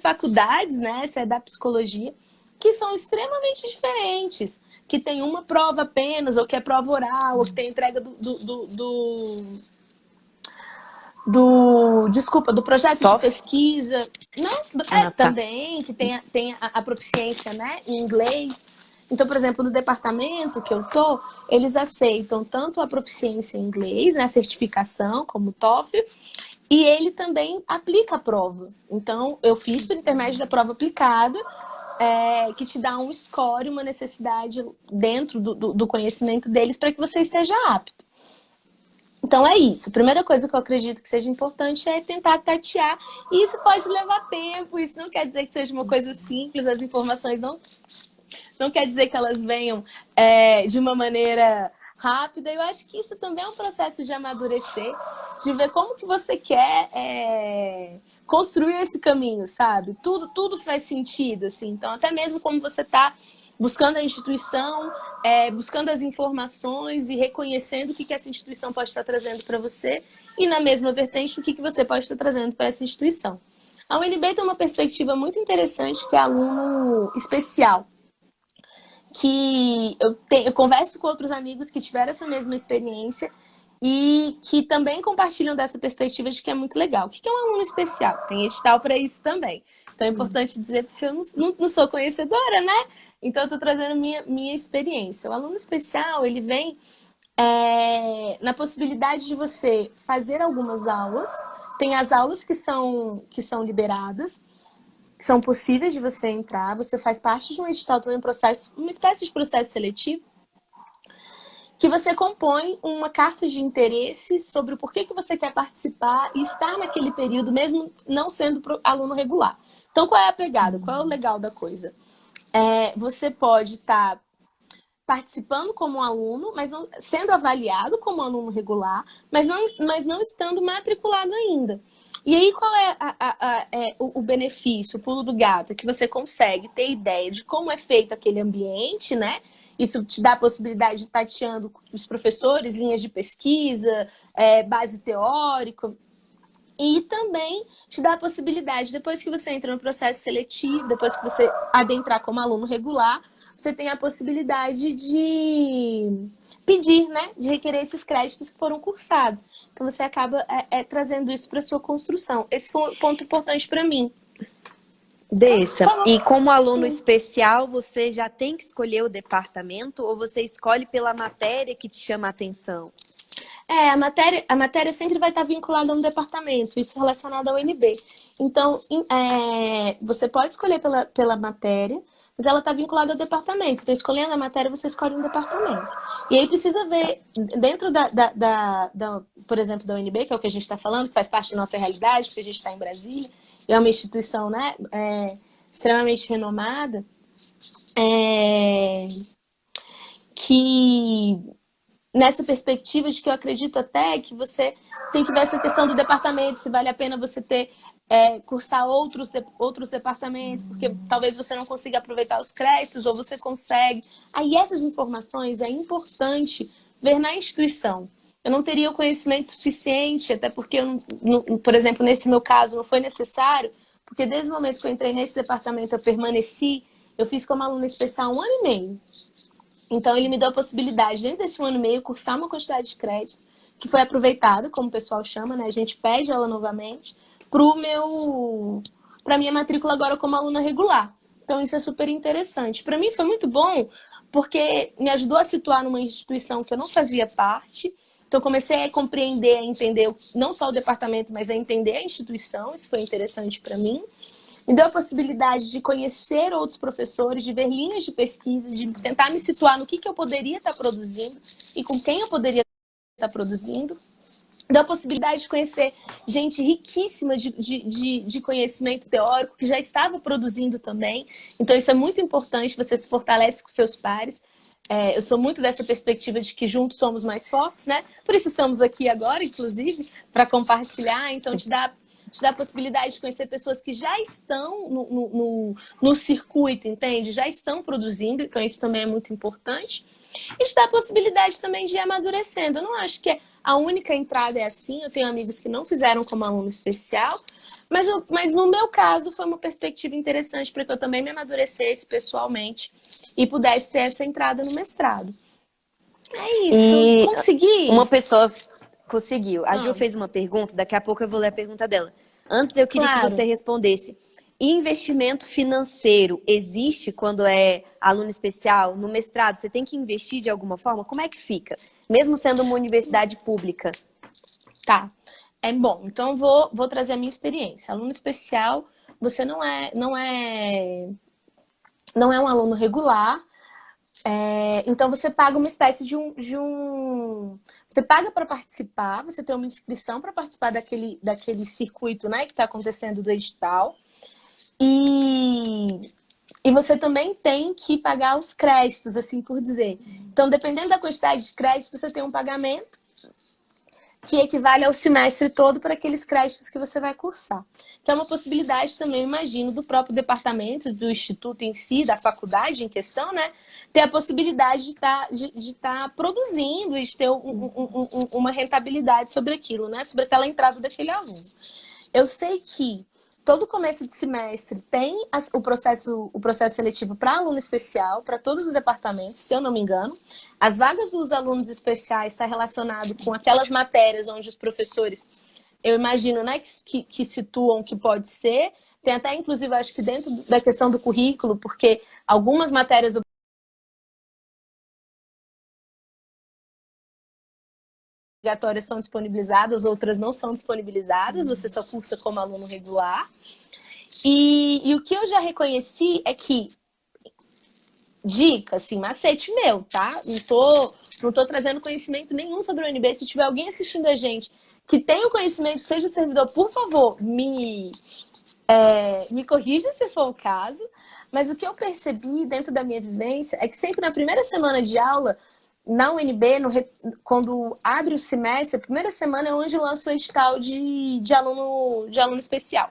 faculdades, né? Essa é da psicologia, que são extremamente diferentes, que tem uma prova apenas, ou que é prova oral, ou que tem entrega do projeto de pesquisa. Não, também, que tem a proficiência, né, em inglês. Então, por exemplo, no departamento que eu tô, eles aceitam tanto a proficiência em inglês, né, a certificação, como o TOEFL, e ele também aplica a prova. Então, eu fiz por intermédio da prova aplicada, que te dá um score, uma necessidade dentro do conhecimento deles para que você esteja apto. Então é isso. A primeira coisa que eu acredito que seja importante é tentar tatear. E isso pode levar tempo, isso não quer dizer que seja uma coisa simples, as informações não quer dizer que elas venham de uma maneira rápida. Eu acho que isso também é um processo de amadurecer, de ver como que você quer construir esse caminho, sabe? Tudo faz sentido, assim. Então, até mesmo como você está buscando a instituição, buscando as informações e reconhecendo o que essa instituição pode estar trazendo para você, e na mesma vertente, o que você pode estar trazendo para essa instituição. A UNB tem uma perspectiva muito interessante, que é aluno especial, que eu converso com outros amigos que tiveram essa mesma experiência e que também compartilham dessa perspectiva de que é muito legal. O que é um aluno especial? Tem edital para isso também. Então é importante dizer, porque eu não sou conhecedora, né? Então eu estou trazendo minha experiência. O aluno especial, ele vem na possibilidade de você fazer algumas aulas. Tem as aulas que são liberadas, que são possíveis de você entrar. Você faz parte de um edital, também uma espécie de processo seletivo, que você compõe uma carta de interesse sobre o porquê que você quer participar e estar naquele período, mesmo não sendo aluno regular. Então, qual é a pegada? Qual é o legal da coisa? Você pode estar participando como aluno, mas não, sendo avaliado como aluno regular, mas não estando matriculado ainda. E aí, qual é o benefício, o pulo do gato? Que você consegue ter ideia de como é feito aquele ambiente, né? Isso te dá a possibilidade de estar tateando os professores, linhas de pesquisa, base teórica. E também te dá a possibilidade, depois que você entra no processo seletivo, depois que você adentrar como aluno regular, você tem a possibilidade de pedir, né? De requerer esses créditos que foram cursados. Então, você acaba trazendo isso para a sua construção. Esse foi um ponto importante para mim. Dessa. E como aluno especial, você já tem que escolher o departamento ou você escolhe pela matéria que te chama a atenção? A matéria sempre vai estar vinculada a um departamento, isso relacionado ao UNB. Então, você pode escolher pela matéria, mas ela está vinculada ao departamento. Então, escolhendo a matéria, você escolhe um departamento. E aí precisa ver, dentro por exemplo, da UNB, que é o que a gente está falando, que faz parte da nossa realidade, porque a gente está em Brasília, é uma instituição, né, extremamente renomada, que nessa perspectiva de que eu acredito até que você tem que ver essa questão do departamento, se vale a pena você cursar outros departamentos, porque talvez você não consiga aproveitar os créditos, ou você consegue. Aí essas informações é importante ver na instituição. Eu não teria o conhecimento suficiente, até porque, por exemplo, nesse meu caso, não foi necessário, porque desde o momento que eu entrei nesse departamento, eu permaneci, eu fiz como aluna especial 1 ano e meio. Então, ele me deu a possibilidade, dentro desse 1 ano e meio, cursar uma quantidade de créditos, que foi aproveitada, como o pessoal chama, né? A gente pede ela novamente, para minha matrícula agora como aluna regular. Então, isso é super interessante. Para mim, foi muito bom, porque me ajudou a situar numa instituição que eu não fazia parte. Então, comecei a compreender, a entender não só o departamento, mas a entender a instituição. Isso foi interessante para mim. Me deu a possibilidade de conhecer outros professores, de ver linhas de pesquisa, de tentar me situar no que eu poderia estar produzindo e com quem eu poderia estar produzindo. Dá a possibilidade de conhecer gente riquíssima de conhecimento teórico que já estava produzindo também. Então, isso é muito importante, você se fortalece com seus pares. Eu sou muito dessa perspectiva de que juntos somos mais fortes, né? Por isso estamos aqui agora, inclusive, para compartilhar. Então, te dá a possibilidade de conhecer pessoas que já estão no circuito, entende? Já estão produzindo, então isso também é muito importante. E te dá a possibilidade também de ir amadurecendo. Eu não acho que a única entrada é assim. Eu tenho amigos que não fizeram como aluno especial, mas no meu caso foi uma perspectiva interessante para que eu também me amadurecesse pessoalmente e pudesse ter essa entrada no mestrado. É isso. E Consegui? uma pessoa conseguiu. A Ju Ah, fez uma pergunta, daqui a pouco eu vou ler a pergunta dela. Antes eu queria que você claro. respondesse. Investimento financeiro existe quando é aluno especial? No mestrado, você tem que investir de alguma forma? Como é que fica? Mesmo sendo uma universidade pública? Tá. É bom. Então vou trazer a minha experiência. Aluno especial, você não é um aluno regular. Então você paga uma espécie você paga para participar, você tem uma inscrição para participar daquele circuito, né, que está acontecendo do edital. E você também tem que pagar os créditos, assim por dizer. Então, dependendo da quantidade de créditos, você tem um pagamento que equivale ao semestre todo para aqueles créditos que você vai cursar. Que é uma possibilidade também, eu imagino, do próprio departamento, do instituto em si, da faculdade em questão, né? Ter a possibilidade de estar produzindo e de ter uma rentabilidade sobre aquilo, né? Sobre aquela entrada daquele aluno. Eu sei que todo começo de semestre tem o processo seletivo para aluno especial, para todos os departamentos, se eu não me engano. As vagas dos alunos especiais está relacionado com aquelas matérias onde os professores, eu imagino, né, que situam que pode ser. Tem até, inclusive, acho que dentro da questão do currículo, porque algumas matérias obrigatórias são disponibilizadas, outras não são disponibilizadas, você só cursa como aluno regular. E o que eu já reconheci é que, dica, assim, macete meu, tá? Não tô trazendo conhecimento nenhum sobre o UNB. Se tiver alguém assistindo a gente que tem o conhecimento, seja servidor, por favor, me corrija se for o caso. Mas o que eu percebi dentro da minha vivência é que sempre na primeira semana de aula, na UNB, quando abre o semestre, a primeira semana é onde lança o edital de aluno especial.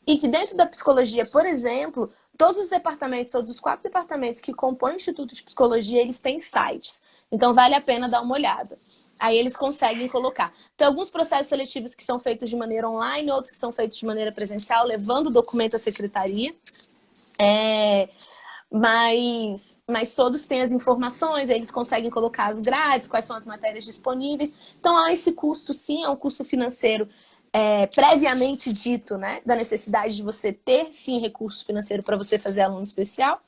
E que dentro da psicologia, por exemplo, todos os departamentos, todos os 4 departamentos que compõem o Instituto de Psicologia, eles têm sites. Então, vale a pena dar uma olhada. Aí eles conseguem colocar. Tem alguns processos seletivos que são feitos de maneira online, outros que são feitos de maneira presencial, levando o documento à secretaria. Mas todos têm as informações, eles conseguem colocar as grades, quais são as matérias disponíveis. Então, há esse custo, sim, é um custo financeiro previamente dito, né, da necessidade de você ter, sim, recurso financeiro para você fazer aluno especial.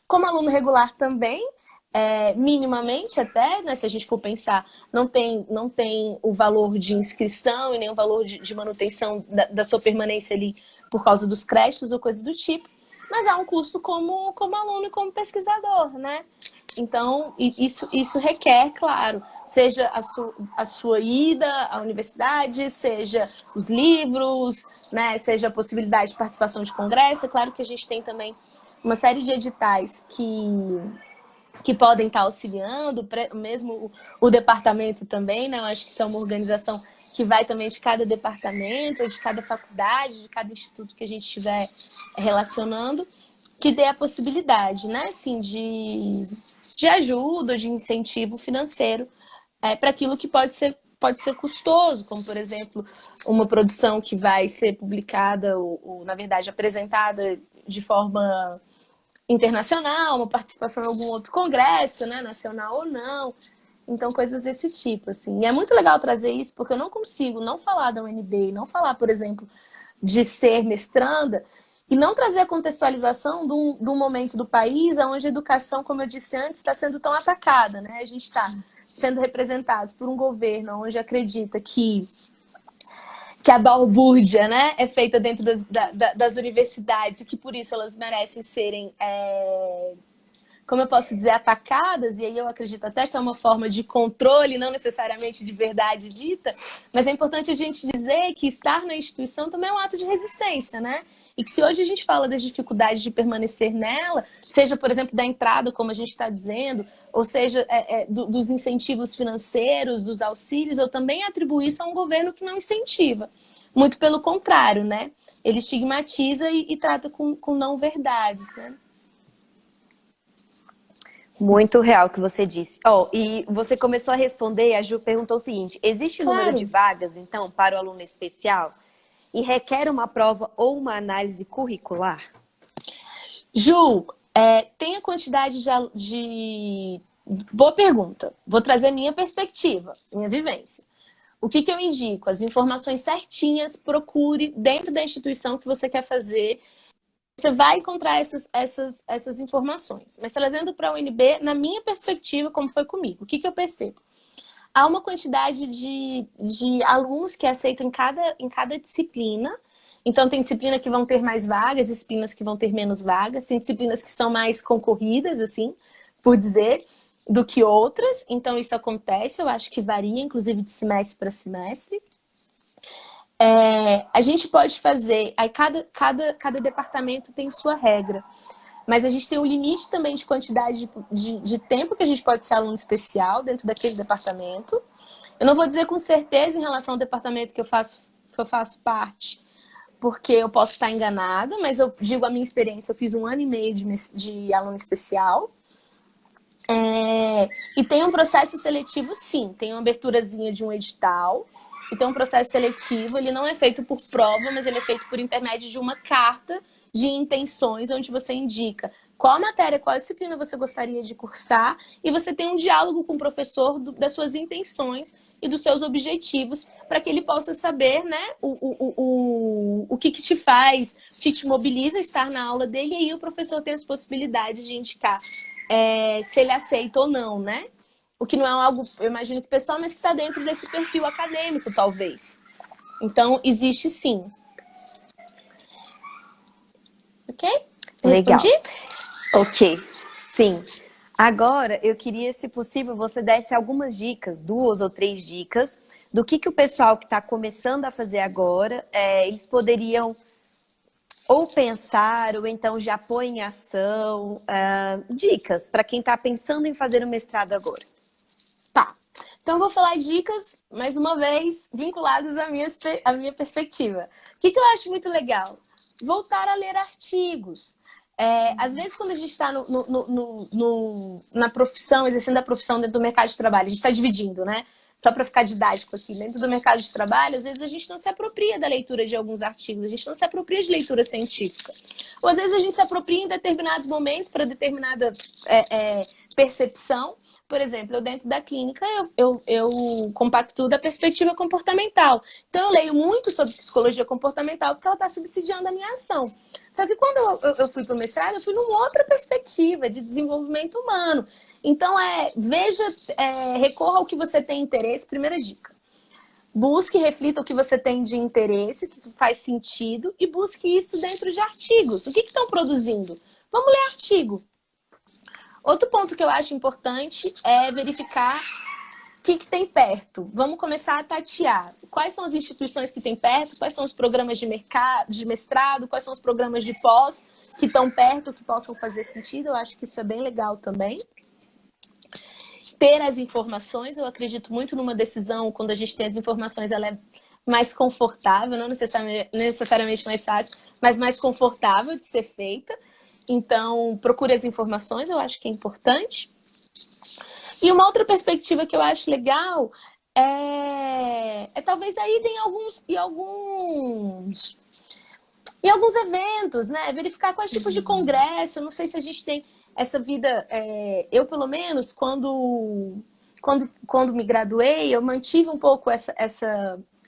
Como aluno regular também, minimamente até, né, se a gente for pensar, não tem o valor de inscrição e nem o valor de manutenção da sua permanência ali por causa dos créditos ou coisa do tipo, mas há um custo como aluno e como pesquisador, né? Então, isso requer, claro, seja a sua ida à universidade, seja os livros, né, seja a possibilidade de participação de congresso. É claro que a gente tem também uma série de editais que podem estar auxiliando, mesmo o departamento também, né? Eu acho que isso é uma organização que vai também de cada departamento, ou de cada faculdade, de cada instituto que a gente estiver relacionando, que dê a possibilidade, né, assim, de ajuda, de incentivo financeiro para aquilo que pode ser custoso, como, por exemplo, uma produção que vai ser publicada ou, na verdade, apresentada de forma internacional, uma participação em algum outro congresso, né, nacional ou não. Então, coisas desse tipo, assim. E é muito legal trazer isso, porque eu não consigo não falar da UNB, não falar, por exemplo, de ser mestranda, e não trazer a contextualização de um momento do país onde a educação, como eu disse antes, está sendo tão atacada, né? A gente está sendo representados por um governo onde acredita que a balbúrdia, né, é feita dentro das universidades e que por isso elas merecem serem como eu posso dizer, atacadas, e aí eu acredito até que é uma forma de controle, não necessariamente de verdade dita, mas é importante a gente dizer que estar na instituição também é um ato de resistência, né? E que se hoje a gente fala das dificuldades de permanecer nela, seja, por exemplo, da entrada, como a gente está dizendo, ou seja, dos incentivos financeiros, dos auxílios, eu também atribuo isso a um governo que não incentiva. Muito pelo contrário, né? Ele estigmatiza e trata com não verdades, né? Muito real o que você disse. E você começou a responder, a Ju perguntou o seguinte: existe número de Claro. vagas, então, para o aluno especial e requer uma prova ou uma análise curricular? Ju, tem a quantidade de... Boa pergunta. Vou trazer minha perspectiva, minha vivência. O que eu indico? As informações certinhas, procure dentro da instituição que você quer fazer. Você vai encontrar essas informações. Mas trazendo para a UNB, na minha perspectiva, como foi comigo, o que eu percebo? Há uma quantidade de alunos que aceitam em cada disciplina. Então, tem disciplina que vão ter mais vagas, disciplinas que vão ter menos vagas, tem disciplinas que são mais concorridas, assim, por dizer, do que outras. Então, isso acontece, eu acho que varia, inclusive, de semestre para semestre. A gente pode fazer, aí cada departamento tem sua regra, mas a gente tem um limite também de quantidade de tempo que a gente pode ser aluno especial dentro daquele departamento. Eu não vou dizer com certeza em relação ao departamento que eu faço parte, porque eu posso estar enganada, mas eu digo a minha experiência, eu fiz 1 ano e meio de aluno especial. E tem um processo seletivo, sim, tem uma aberturazinha de um edital. Então, um processo seletivo, ele não é feito por prova, mas ele é feito por intermédio de uma carta de intenções, onde você indica qual matéria, qual disciplina você gostaria de cursar, e você tem um diálogo com o professor das suas intenções e dos seus objetivos, para que ele possa saber, né, o que te faz, o que te mobiliza a estar na aula dele, e aí o professor tem as possibilidades de indicar se ele aceita ou não, né? O que não é algo, eu imagino que pessoal, mas que está dentro desse perfil acadêmico, talvez. Então, existe sim. Ok? Legal. Respondi? Ok, sim. Agora, eu queria, se possível, você desse algumas dicas, 2 ou 3 dicas, do que o pessoal que está começando a fazer agora, eles poderiam ou pensar, ou então já pôr em ação, dicas para quem está pensando em fazer o mestrado agora. Tá. Então, eu vou falar dicas, mais uma vez, vinculadas à minha perspectiva. O que eu acho muito legal? Voltar a ler artigos. Às vezes, quando a gente está na profissão, exercendo a profissão dentro do mercado de trabalho, a gente está dividindo, né? Só para ficar didático aqui, dentro do mercado de trabalho, às vezes a gente não se apropria da leitura de alguns artigos, a gente não se apropria de leitura científica. Ou às vezes a gente se apropria em determinados momentos para determinada percepção. Por exemplo, eu dentro da clínica, eu compactuo da perspectiva comportamental. Então, eu leio muito sobre psicologia comportamental porque ela está subsidiando a minha ação. Só que quando eu fui para o mestrado, eu fui numa outra perspectiva de desenvolvimento humano. Então, recorra ao que você tem interesse, primeira dica. Busque e reflita o que você tem de interesse, o que faz sentido, e busque isso dentro de artigos. O que estão produzindo? Vamos ler artigo. Outro ponto que eu acho importante é verificar o que tem perto. Vamos começar a tatear. Quais são as instituições que tem perto? Quais são os programas de mestrado? Quais são os programas de pós que estão perto, que possam fazer sentido? Eu acho que isso é bem legal também. Ter as informações, eu acredito muito numa decisão, quando a gente tem as informações, ela é mais confortável, não necessariamente mais fácil, mas mais confortável de ser feita. Então, procure as informações, eu acho que é importante. E uma outra perspectiva que eu acho legal é talvez a ida em alguns eventos, né? Verificar quais tipos de congresso. Eu não sei se a gente tem essa vida... eu, pelo menos, quando me graduei, eu mantive um pouco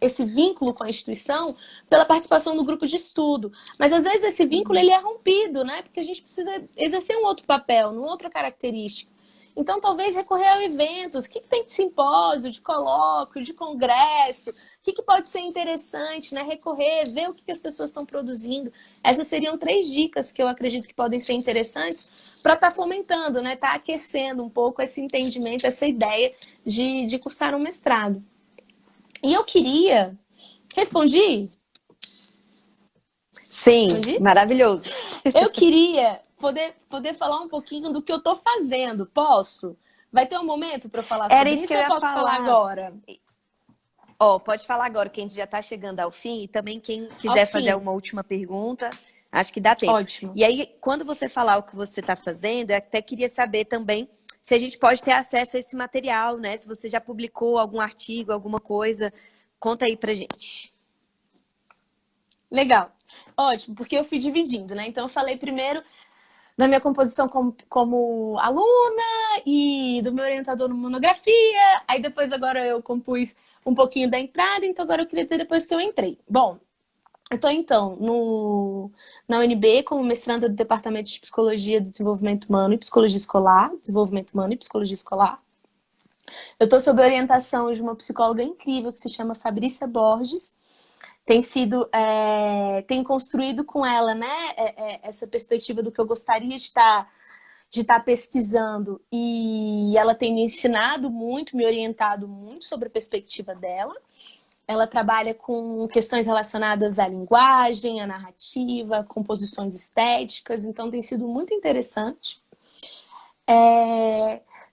esse vínculo com a instituição pela participação no grupo de estudo. Mas, às vezes, esse vínculo ele é rompido, né? Porque a gente precisa exercer um outro papel, uma outra característica. Então, talvez recorrer a eventos. O que tem de simpósio, de colóquio, de congresso? O que pode ser interessante, né? Recorrer, ver o que as pessoas estão produzindo. Essas seriam 3 dicas que eu acredito que podem ser interessantes para estar fomentando, né? Tá aquecendo um pouco esse entendimento, essa ideia de cursar um mestrado. E eu queria... Respondi? Sim, Respondi? maravilhoso. Eu queria poder falar um pouquinho do que eu tô fazendo. Posso? Vai ter um momento para eu falar Era sobre isso que isso eu ou eu ia posso falar falar. agora? Ó, pode falar agora, que a gente já está chegando ao fim. E também quem Ao quiser fazer fim. uma última pergunta, acho que dá tempo. Ótimo. E aí, quando você falar o que você está fazendo, eu até queria saber também se a gente pode ter acesso a esse material, né? Se você já publicou algum artigo, alguma coisa, conta aí pra gente. Legal. Ótimo, porque eu fui dividindo, né? Então eu falei primeiro da minha composição como aluna e do meu orientador no monografia. Aí depois agora eu compus um pouquinho da entrada, então agora eu queria dizer depois que eu entrei. Bom, eu estou então na UNB como mestranda do Departamento de Psicologia do Desenvolvimento Humano e Psicologia Escolar, Desenvolvimento Humano e Psicologia Escolar. Eu estou sob a orientação de uma psicóloga incrível que se chama Fabrícia Borges. Tem construído com ela, né, essa perspectiva do que eu gostaria de estar pesquisando, e ela tem me ensinado muito, me orientado muito sobre a perspectiva dela. Ela trabalha com questões relacionadas à linguagem, à narrativa, composições estéticas, então tem sido muito interessante.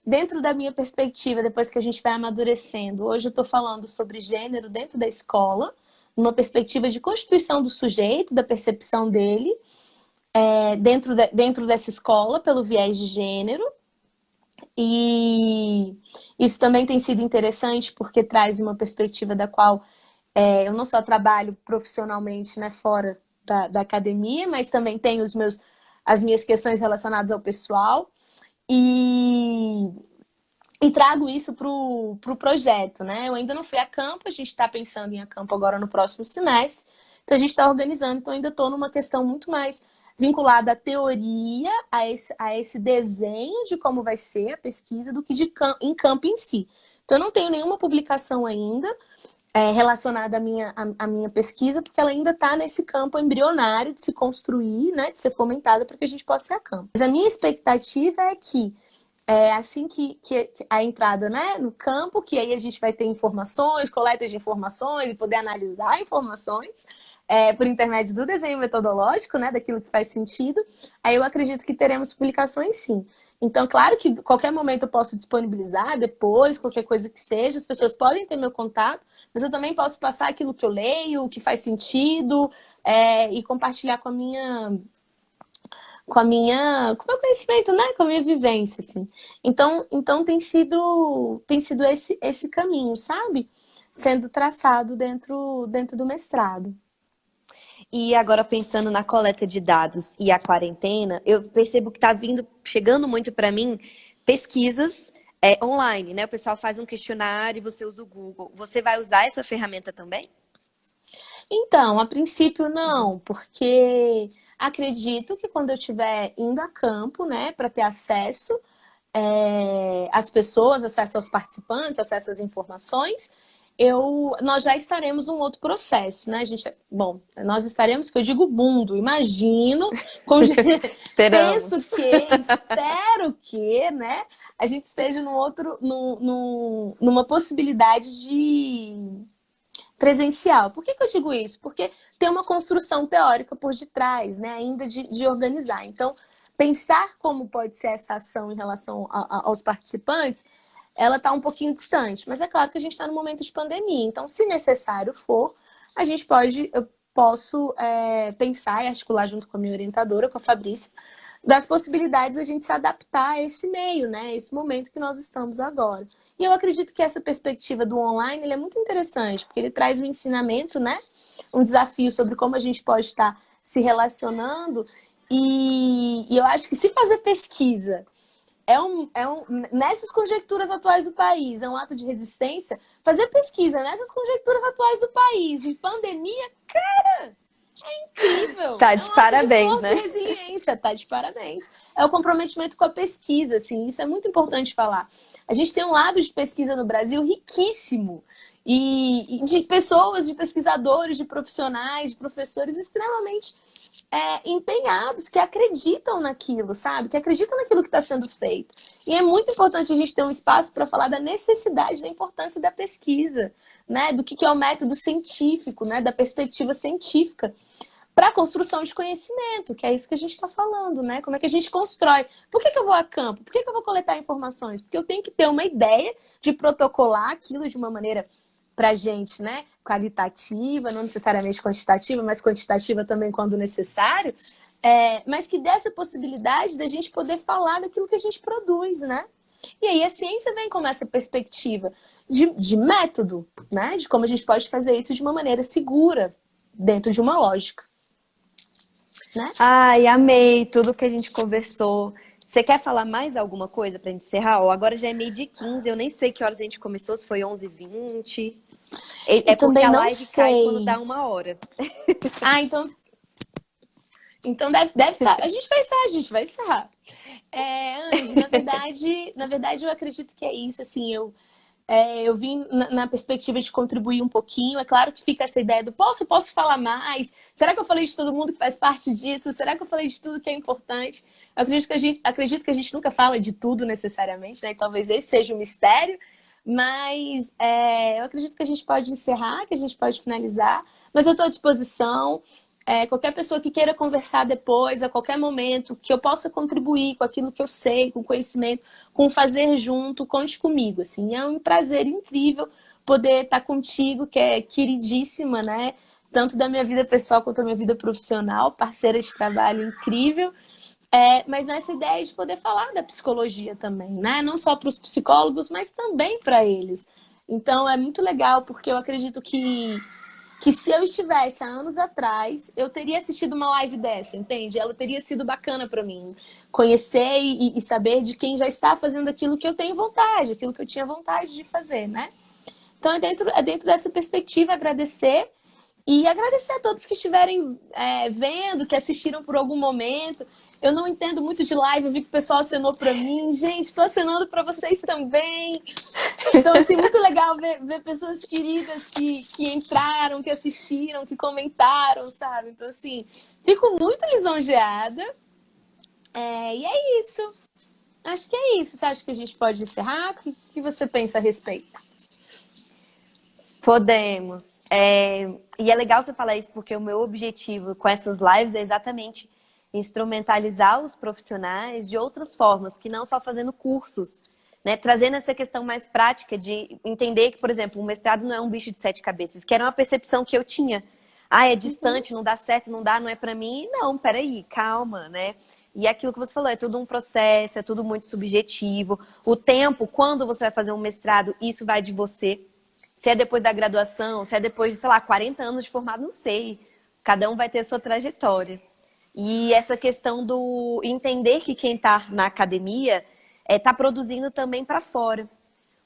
Dentro da minha perspectiva, depois que a gente vai amadurecendo, hoje eu estou falando sobre gênero dentro da escola, numa perspectiva de constituição do sujeito, da percepção dele, dentro dessa escola, pelo viés de gênero. E isso também tem sido interessante porque traz uma perspectiva da qual eu não só trabalho profissionalmente, né, fora da academia, mas também tenho as minhas questões relacionadas ao pessoal. E trago isso para o projeto, né? Eu ainda não fui a campo, a gente está pensando em a campo agora no próximo semestre. Então a gente está organizando, então ainda estou numa questão muito mais vinculada à teoria, a esse desenho de como vai ser a pesquisa, do que em campo em si. Então eu não tenho nenhuma publicação ainda relacionada à minha pesquisa, porque ela ainda está nesse campo embrionário de se construir, né? De ser fomentada para que a gente possa ir a campo. Mas a minha expectativa é que assim que a entrada, né, no campo, que aí a gente vai ter informações, coletas de informações e poder analisar informações por intermédio do desenho metodológico, né, daquilo que faz sentido, aí eu acredito que teremos publicações sim. Então, claro que qualquer momento eu posso disponibilizar depois, qualquer coisa que seja, as pessoas podem ter meu contato, mas eu também posso passar aquilo que eu leio, o que faz sentido, e compartilhar com o meu conhecimento, né? Com a minha vivência, assim. Então tem sido esse caminho, sabe? Sendo traçado dentro do mestrado. E agora pensando na coleta de dados e a quarentena, eu percebo que está chegando muito para mim pesquisas online, né? O pessoal faz um questionário e você usa o Google. Você vai usar essa ferramenta também? Então, a princípio não, porque acredito que quando eu estiver indo a campo, né, para ter acesso às pessoas, acesso aos participantes, acesso às informações, nós já estaremos num outro processo, né? Nós estaremos, que eu digo mundo, imagino, Esperamos. espero que, né, a gente esteja numa possibilidade de presencial. Por que eu digo isso? Porque tem uma construção teórica por detrás, né, ainda de organizar. Então, pensar como pode ser essa ação em relação aos participantes, ela está um pouquinho distante. Mas é claro que a gente está no momento de pandemia. Então, se necessário for, eu posso pensar e articular junto com a minha orientadora, com a Fabrícia, das possibilidades a gente se adaptar a esse meio, né? A esse momento que nós estamos agora. E eu acredito que essa perspectiva do online ele é muito interessante, porque ele traz um ensinamento, né? Um desafio sobre como a gente pode estar se relacionando. E eu acho que se fazer pesquisa nessas conjecturas atuais do país, é um ato de resistência, fazer pesquisa nessas conjecturas atuais do país, em pandemia, cara, é incrível. Tá É de um ato de parabéns, força né? e resiliência. você tá de parabéns. É o comprometimento com a pesquisa, assim, isso é muito importante falar. A gente tem um lado de pesquisa no Brasil riquíssimo, e de pessoas, de pesquisadores, de profissionais, de professores extremamente empenhados, que acreditam naquilo, sabe? Que acreditam naquilo que está sendo feito. E é muito importante a gente ter um espaço para falar da necessidade, da importância da pesquisa, né? Do que é o método científico, né? Da perspectiva científica para a construção de conhecimento, que é isso que a gente está falando, né? Como é que a gente constrói? Por que eu vou a campo? Por que eu vou coletar informações? Porque eu tenho que ter uma ideia de protocolar aquilo de uma maneira para a gente, né? Qualitativa, não necessariamente quantitativa, mas quantitativa também quando necessário, mas que dê essa possibilidade da gente poder falar daquilo que a gente produz, né? E aí a ciência vem com essa perspectiva de método, né? De como a gente pode fazer isso de uma maneira segura, dentro de uma lógica. Né? Ai, amei tudo que a gente conversou. Você quer falar mais alguma coisa pra gente encerrar? Ó, agora já é 12h15, eu nem sei que horas a gente começou, se foi 11h20. É porque a live cai quando dá 1 hora. Ah, então deve estar. A gente vai encerrar. Andy, na verdade, eu acredito que é isso. Assim, eu vim na perspectiva de contribuir um pouquinho. É claro que fica essa ideia do posso falar mais? Será que eu falei de todo mundo que faz parte disso? Será que eu falei de tudo que é importante? Eu acredito que a gente nunca fala de tudo necessariamente, né? Talvez esse seja um mistério, mas eu acredito que a gente pode encerrar, que a gente pode finalizar, mas eu estou à disposição. Qualquer pessoa que queira conversar depois, a qualquer momento, que eu possa contribuir com aquilo que eu sei, com conhecimento, com fazer junto, conte comigo. Assim, é um prazer incrível poder estar contigo, que é queridíssima, né? Tanto da minha vida pessoal quanto da minha vida profissional, parceira de trabalho incrível. Mas nessa ideia de poder falar da psicologia também, né? Não só para os psicólogos, mas também para eles. Então é muito legal, porque eu acredito que se eu estivesse há anos atrás, eu teria assistido uma live dessa, entende? Ela teria sido bacana para mim. Conhecer e saber de quem já está fazendo aquilo que eu tenho vontade, aquilo que eu tinha vontade de fazer, né? Então é dentro dessa perspectiva agradecer. E agradecer a todos que estiverem vendo, que assistiram por algum momento. Eu não entendo muito de live, eu vi que o pessoal acenou para mim. Gente, estou acenando para vocês também. Então, assim, muito legal ver pessoas queridas que entraram, que assistiram, que comentaram, sabe? Então, assim, fico muito lisonjeada. E é isso. Acho que é isso. Você acha que a gente pode encerrar? O que você pensa a respeito? Podemos. E é legal você falar isso, porque o meu objetivo com essas lives é exatamente instrumentalizar os profissionais de outras formas, que não só fazendo cursos, né? Trazendo essa questão mais prática de entender que, por exemplo, o mestrado não é um bicho de 7 cabeças, que era uma percepção que eu tinha. É distante, não dá certo, não é pra mim. Não, peraí, calma, né? E aquilo que você falou, é tudo um processo, é tudo muito subjetivo. O tempo, quando você vai fazer um mestrado, isso vai de você. Se é depois da graduação, se é depois de, sei lá, 40 anos de formado, não sei. Cada um vai ter a sua trajetória. E essa questão do entender que quem está na academia está produzindo também para fora.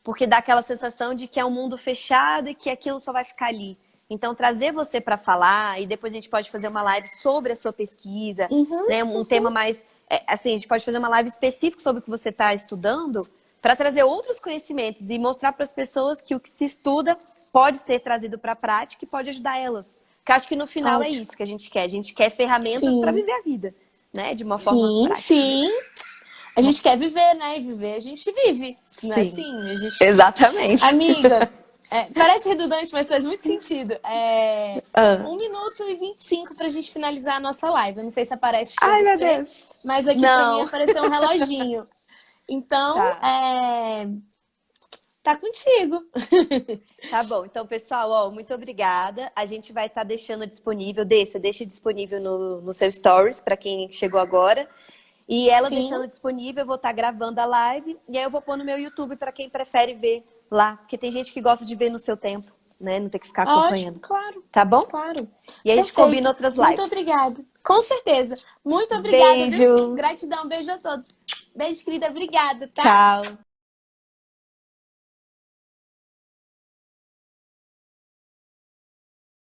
Porque dá aquela sensação de que é um mundo fechado e que aquilo só vai ficar ali. Então, trazer você para falar, e depois a gente pode fazer uma live sobre a sua pesquisa, né? Um tema mais... assim, a gente pode fazer uma live específica sobre o que você está estudando, para trazer outros conhecimentos e mostrar para as pessoas que o que se estuda pode ser trazido para a prática e pode ajudar elas. Porque acho que no final é isso que a gente quer. A gente quer ferramentas para viver a vida, né? De uma forma prática. Sim. A gente quer viver, né? E viver a gente vive. Não é assim? A gente... Exatamente. Amiga, parece redundante, mas faz muito sentido. 1 minuto e 25 pra gente finalizar a nossa live. Eu não sei se aparece pra você, meu Deus. Mas aqui pra mim apareceu um reloginho. Então, tá contigo. Tá bom. Então, pessoal, muito obrigada. A gente vai estar deixando disponível, deixa disponível no seu Stories, para quem chegou agora. E ela deixando disponível, eu vou estar gravando a live. E aí eu vou pôr no meu YouTube para quem prefere ver lá. Porque tem gente que gosta de ver no seu tempo, né? Não ter que ficar acompanhando. Claro. Tá bom? Claro. E a gente combina outras lives. Muito obrigada. Com certeza. Muito obrigada. Beijo. Viu? Gratidão. Beijo a todos. Beijo, querida. Obrigada, tá? Tchau.